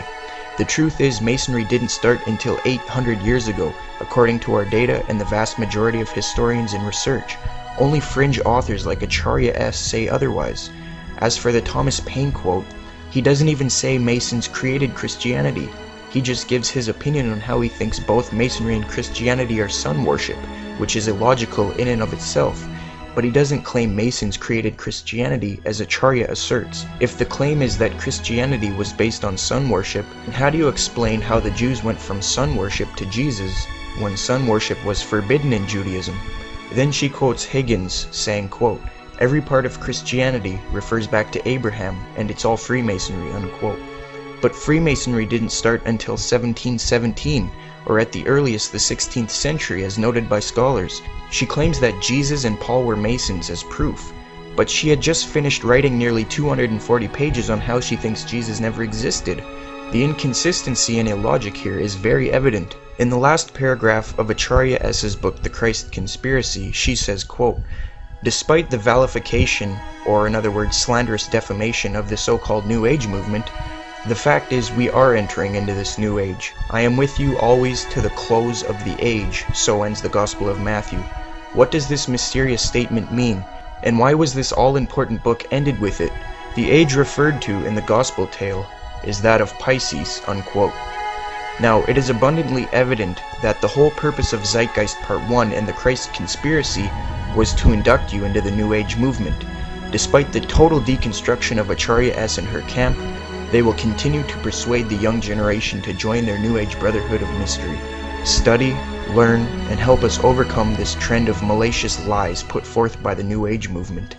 The truth is, Masonry didn't start until 800 years ago, according to our data and the vast majority of historians and research. Only fringe authors like Acharya S. say otherwise. As for the Thomas Paine quote, he doesn't even say Masons created Christianity. He just gives his opinion on how he thinks both Masonry and Christianity are sun worship, which is illogical in and of itself. But he doesn't claim Masons created Christianity as Acharya asserts. If the claim is that Christianity was based on sun worship, then how do you explain how the Jews went from sun worship to Jesus when sun worship was forbidden in Judaism? Then she quotes Higgins, saying, quote, "Every part of Christianity refers back to Abraham, and it's all Freemasonry," unquote. But Freemasonry didn't start until 1717, or at the earliest the 16th century, as noted by scholars. She claims that Jesus and Paul were Masons as proof, but she had just finished writing nearly 240 pages on how she thinks Jesus never existed. The inconsistency and illogic here is very evident. In the last paragraph of Acharya S.'s book, The Christ Conspiracy, she says, quote, "Despite the vilification, or in other words, slanderous defamation of the so-called New Age movement, The fact is, we are entering into this new age. I am with you always to the close of the age, so ends the Gospel of Matthew. What does this mysterious statement mean? And why was this all-important book ended with it? The age referred to in the Gospel tale is that of Pisces, unquote. Now, it is abundantly evident that the whole purpose of Zeitgeist Part 1 and the Christ Conspiracy was to induct you into the New Age movement. Despite the total deconstruction of Acharya S. and her camp, they will continue to persuade the young generation to join their New Age Brotherhood of Mystery. Study, learn, and help us overcome this trend of malicious lies put forth by the New Age movement.